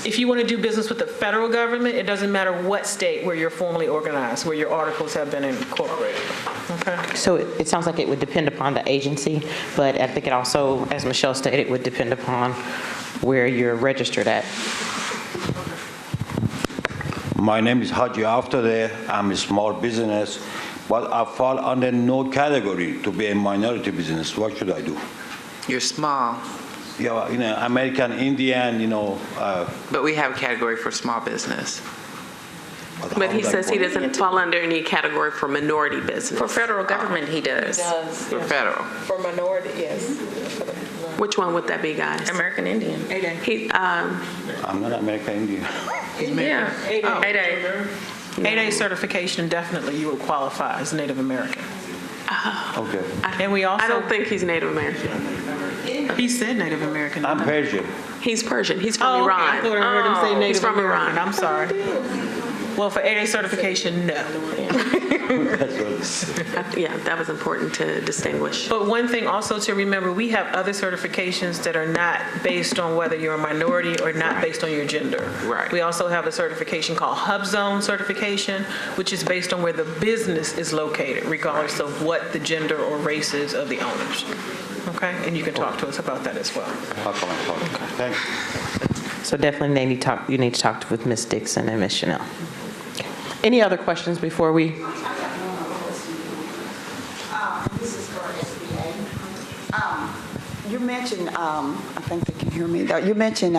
If you want to do business with the federal government, it doesn't matter what state where you're formally organized, where your articles have been incorporated. Okay? So it sounds like it would depend upon the agency, but I think it also, as Michelle stated, it would depend upon where you're registered at. My name is Haji Aftade. I'm a small business, but I fall under no category to be a minority business. What should I do? You're small. Yeah, American Indian, But we have a category for small business. But he says he doesn't fall under any category for minority business. For federal government, he does. For federal. For minority, yes. Which one would that be, guys? American Indian. I'm not American Indian. Yeah. 8A. 8A certification, definitely you would qualify as Native American. Okay. And we also. I don't think he's Native American. He said Native American. I'm Persian. He's Persian. He's from Iran. I thought I heard him say Native He's from American. Iran. I'm sorry. Well, for 8A certification, no. Yeah, that was important to distinguish. But one thing also to remember, we have other certifications that are not based on whether you're a minority or not based on your gender. Right. We also have a certification called Hub Zone certification, which is based on where the business is located, regardless of what the gender or race is of the owners. Okay? And you can talk to us about that as well. Okay. Thank you. So definitely you need to talk with Ms. Dixon and Ms. Chanel. Any other questions before we? This is for SBA. You mentioned, I think they can hear me, though. You mentioned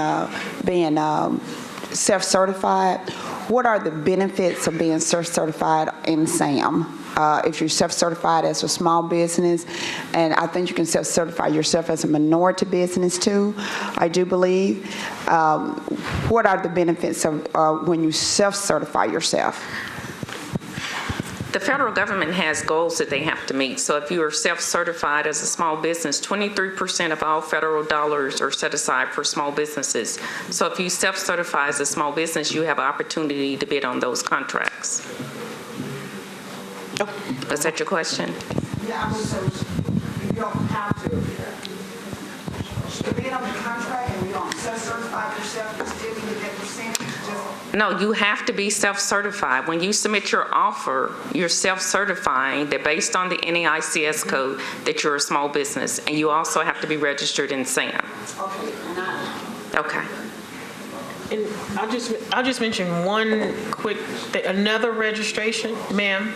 being self-certified. What are the benefits of being self-certified in SAM? If you're self-certified as a small business, and I think you can self-certify yourself as a minority business too, I do believe. What are the benefits of when you self-certify yourself? The federal government has goals that they have to meet. So if you are self-certified as a small business, 23% of all federal dollars are set aside for small businesses. So if you self-certify as a small business, you have an opportunity to bid on those contracts. Was that your question? Yeah, I mean, so you don't have to bid on the contract and you don't self-certify yourself, you still get that percentage? No, you have to be self-certified. When you submit your offer, you're self-certifying that based on the NAICS code that you're a small business, and you also have to be registered in SAM. Okay. And I'll just mention one quick thing. Another registration, ma'am.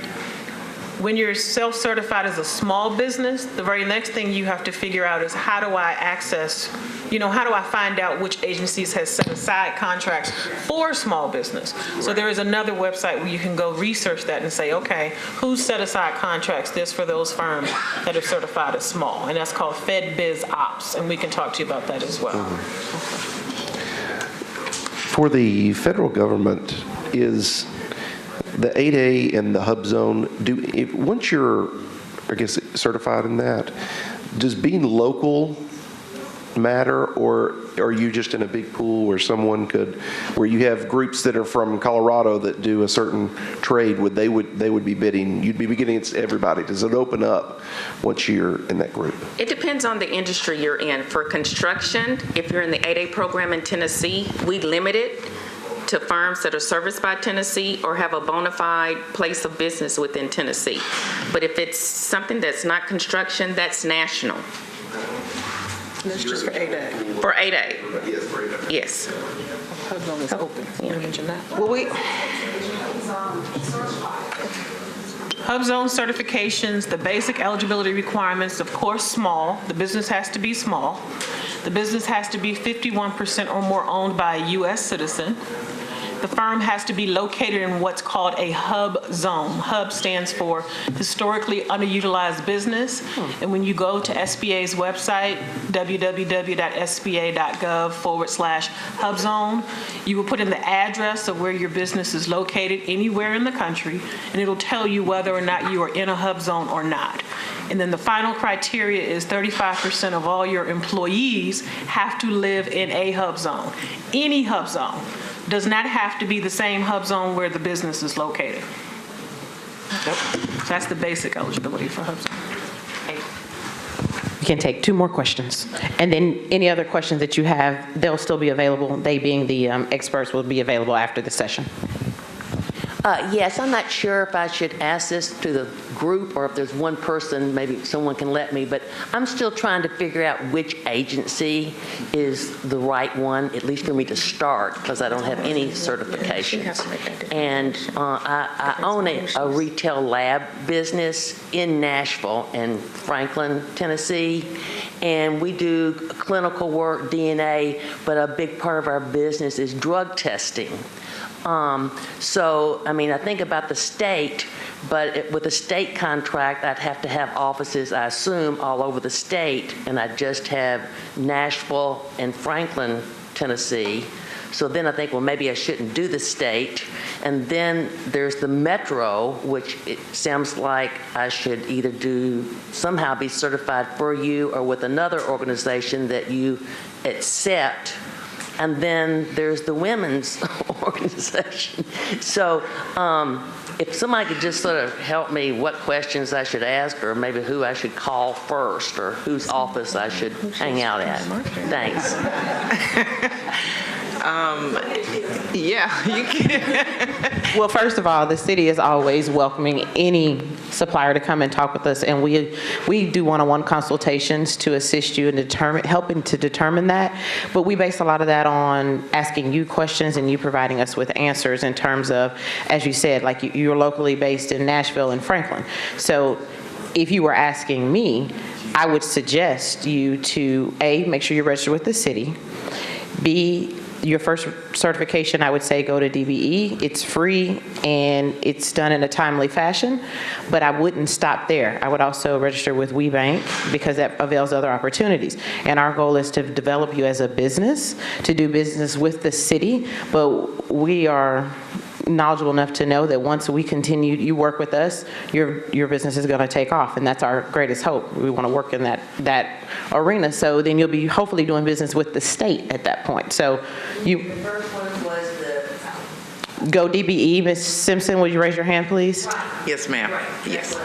when you're self-certified as a small business, the very next thing you have to figure out is how do I access, how do I find out which agencies has set aside contracts for small business? So there is another website where you can go research that and say, okay, who set aside contracts this for those firms that are certified as small? And that's called FedBizOps, and we can talk to you about that as well. For the federal government, is the 8A and the hub zone, once you're, I guess, certified in that, does being local matter, or are you just in a big pool where where you have groups that are from Colorado that do a certain trade, they would be bidding, you'd be bidding against everybody? Does it open up once you're in that group? It depends on the industry you're in. For construction, if you're in the 8A program in Tennessee, we limit it to firms that are serviced by Tennessee or have a bona fide place of business within Tennessee. But if it's something that's not construction, that's national. That's just for 8A. For 8A. Yes, for 8A. Yes. Hub zone is open. You mentioned that. Hub zone certifications, the basic eligibility requirements, of course, small. The business has to be small. The business has to be 51% or more owned by a U.S. citizen. The firm has to be located in what's called a hub zone. Hub stands for historically underutilized business. And when you go to SBA's website, www.sba.gov/hub zone, you will put in the address of where your business is located anywhere in the country, and it'll tell you whether or not you are in a hub zone or not. And then the final criteria is 35% of all your employees have to live in a hub zone. Any hub zone. Does not have to be the same hub zone where the business is located. Yep. So that's the basic eligibility for hub zone. We can take 2 more questions. And then any other questions that you have, they'll still be available. They being the experts will be available after the session. Yes, I'm not sure if I should ask this to the group or if there's one person, maybe someone can let me, but I'm still trying to figure out which agency is the right one, at least for me to start, because I don't have any certifications. And I own a retail lab business in Nashville and Franklin, Tennessee, and we do clinical work, DNA, but a big part of our business is drug testing. So, I mean, I think about the state, but with a state contract, I'd have to have offices, I assume, all over the state, and I just have Nashville and Franklin, Tennessee. So then I think, well, maybe I shouldn't do the state. And then there's the metro, which it sounds like I should either somehow be certified for you or with another organization that you accept. And then there's the women's organization. So if somebody could just sort of help me what questions I should ask, or maybe who I should call first, or whose office I should hang out at. Thanks. Yeah, you can. Well, first of all, the city is always welcoming any supplier to come and talk with us, and we do one-on-one consultations to assist you in helping to determine that. But we base a lot of that on asking you questions and you providing us with answers in terms of, as you said, like you're locally based in Nashville and Franklin. So if you were asking me, I would suggest you to A, make sure you're registered with the city. B, your first certification, I would say go to DBE. It's free and it's done in a timely fashion, but I wouldn't stop there. I would also register with WeBank because that avails other opportunities. And our goal is to develop you as a business, to do business with the city, but we are knowledgeable enough to know that once we continue, you work with us, your business is going to take off, and that's our greatest hope. We want to work in that arena, so then you'll be hopefully doing business with the state at that point. So the first one was the go DBE. Ms. Simpson, would you raise your hand, please? Yes, ma'am. Yes.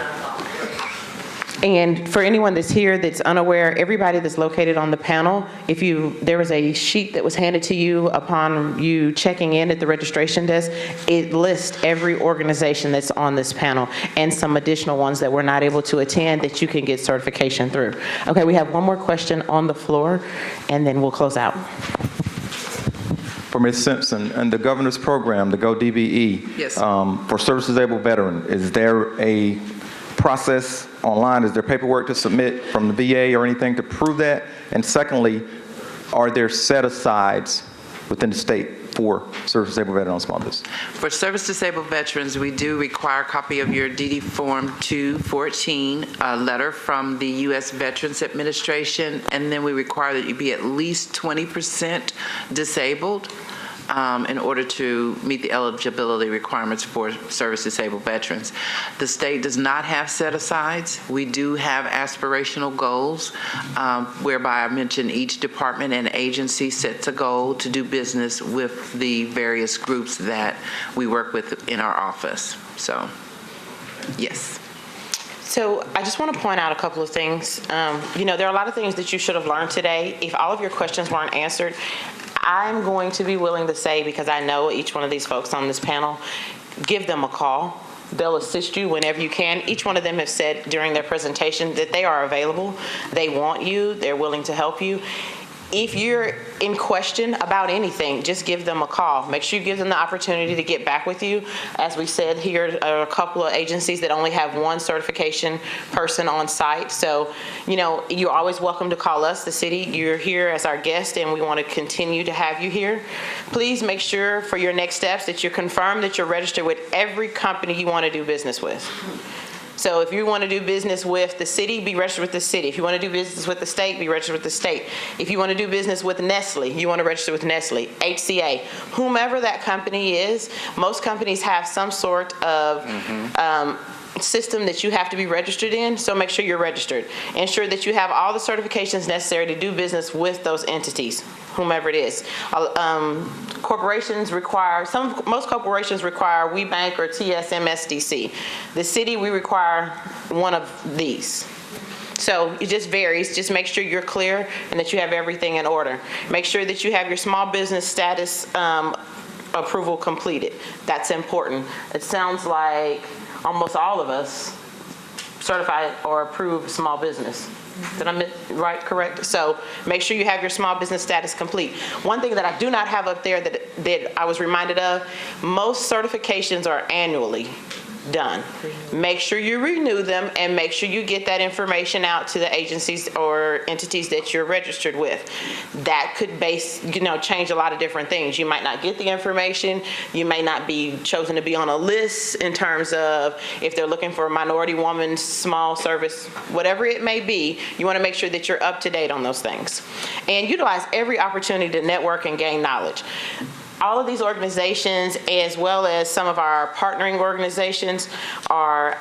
And for anyone that's here that's unaware, everybody that's located on the panel, there was a sheet that was handed to you upon you checking in at the registration desk. It lists every organization that's on this panel and some additional ones that we're not able to attend that you can get certification through. Okay, we have one more question on the floor, and then we'll close out. For Ms. Simpson, and the governor's program, the Go DBE, yes. For service-disabled veteran, is there a process online? Is there paperwork to submit from the VA or anything to prove that? And secondly, are there set-asides within the state for service-disabled veterans on small business? For service-disabled veterans, we do require a copy of your DD Form 214, a letter from the U.S. Veterans Administration, and then we require that you be at least 20% disabled in order to meet the eligibility requirements for service-disabled veterans. The state does not have set-asides. We do have aspirational goals, whereby I mentioned each department and agency sets a goal to do business with the various groups that we work with in our office. So, yes. So I just want to point out a couple of things. You know, there are a lot of things that you should have learned today. If all of your questions weren't answered, I'm going to be willing to say, because I know each one of these folks on this panel, give them a call. They'll assist you whenever you can. Each one of them have said during their presentation that they are available. They want you. They're willing to help you. If you're in question about anything, just give them a call. Make sure you give them the opportunity to get back with you. As we said, here are a couple of agencies that only have one certification person on site. So, you know, you're always welcome to call us, the city. You're here as our guest, and we want to continue to have you here. Please make sure for your next steps that you're confirmed that you're registered with every company you want to do business with. So if you want to do business with the city, be registered with the city. If you want to do business with the state, be registered with the state. If you want to do business with Nestle, you want to register with Nestle, HCA, whomever that company is. Most companies have some sort of system that you have to be registered in, so make sure you're registered. Ensure that you have all the certifications necessary to do business with those entities, whomever it is. Corporations require, most corporations require WeBank or TSMSDC. The city, we require one of these. So it just varies. Just make sure you're clear and that you have everything in order. Make sure that you have your small business status approval completed. That's important. It sounds like almost all of us certified or approved small business. Did I miss, right, correct? So make sure you have your small business status complete. One thing that I do not have up there that I was reminded of, most certifications are annually done. Make sure you renew them and make sure you get that information out to the agencies or entities that you're registered with. That could change a lot of different things. You might not get the information. You may not be chosen to be on a list in terms of if they're looking for a minority woman, small service, whatever it may be. You want to make sure that you're up to date on those things. And utilize every opportunity to network and gain knowledge. All of these organizations, as well as some of our partnering organizations, are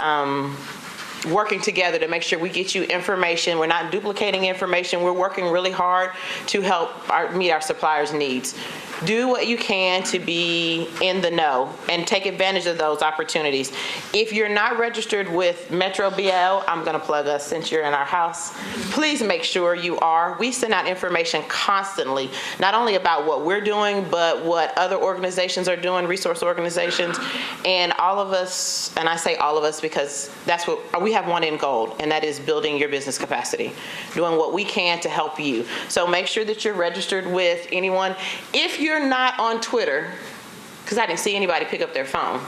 working together to make sure we get you information. We're not duplicating information. We're working really hard to help meet our suppliers' needs. Do what you can to be in the know and take advantage of those opportunities. If you're not registered with Metro BL, I'm going to plug us since you're in our house. Please make sure you are. We send out information constantly, not only about what we're doing, but what other organizations are doing, resource organizations, and all of us, and I say all of us because that's what we have, one end goal, and that is building your business capacity, doing what we can to help you. So make sure that you're registered with anyone. If you're not on Twitter, because I didn't see anybody pick up their phone,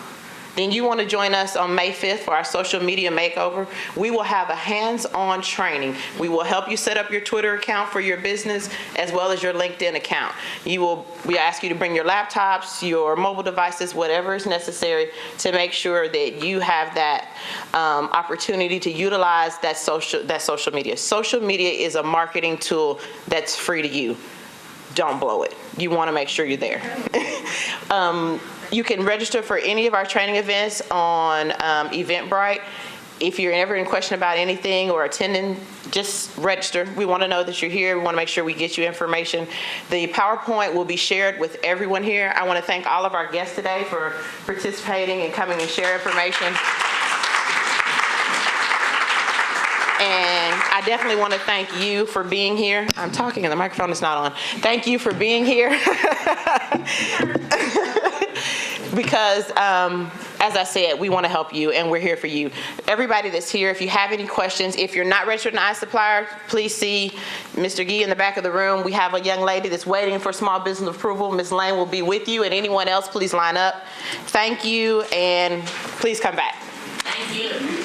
then you want to join us on May 5th for our social media makeover. We will have a hands-on training. We will help you set up your Twitter account for your business as well as your LinkedIn account. We ask you to bring your laptops, your mobile devices, whatever is necessary to make sure that you have that opportunity to utilize that social media. Social media is a marketing tool that's free to you. Don't blow it. You want to make sure you're there. You can register for any of our training events on Eventbrite. If you're ever in question about anything or attending, just register. We want to know that you're here. We want to make sure we get you information. The PowerPoint will be shared with everyone here. I want to thank all of our guests today for participating and coming and share information. And I definitely want to thank you for being here. I'm talking and the microphone is not on. Thank you for being here. Because, as I said, we want to help you and we're here for you. Everybody that's here, if you have any questions, if you're not registered in iSupplier, please see Mr. Gee in the back of the room. We have a young lady that's waiting for small business approval. Ms. Lane will be with you, and anyone else, please line up. Thank you, and please come back. Thank you.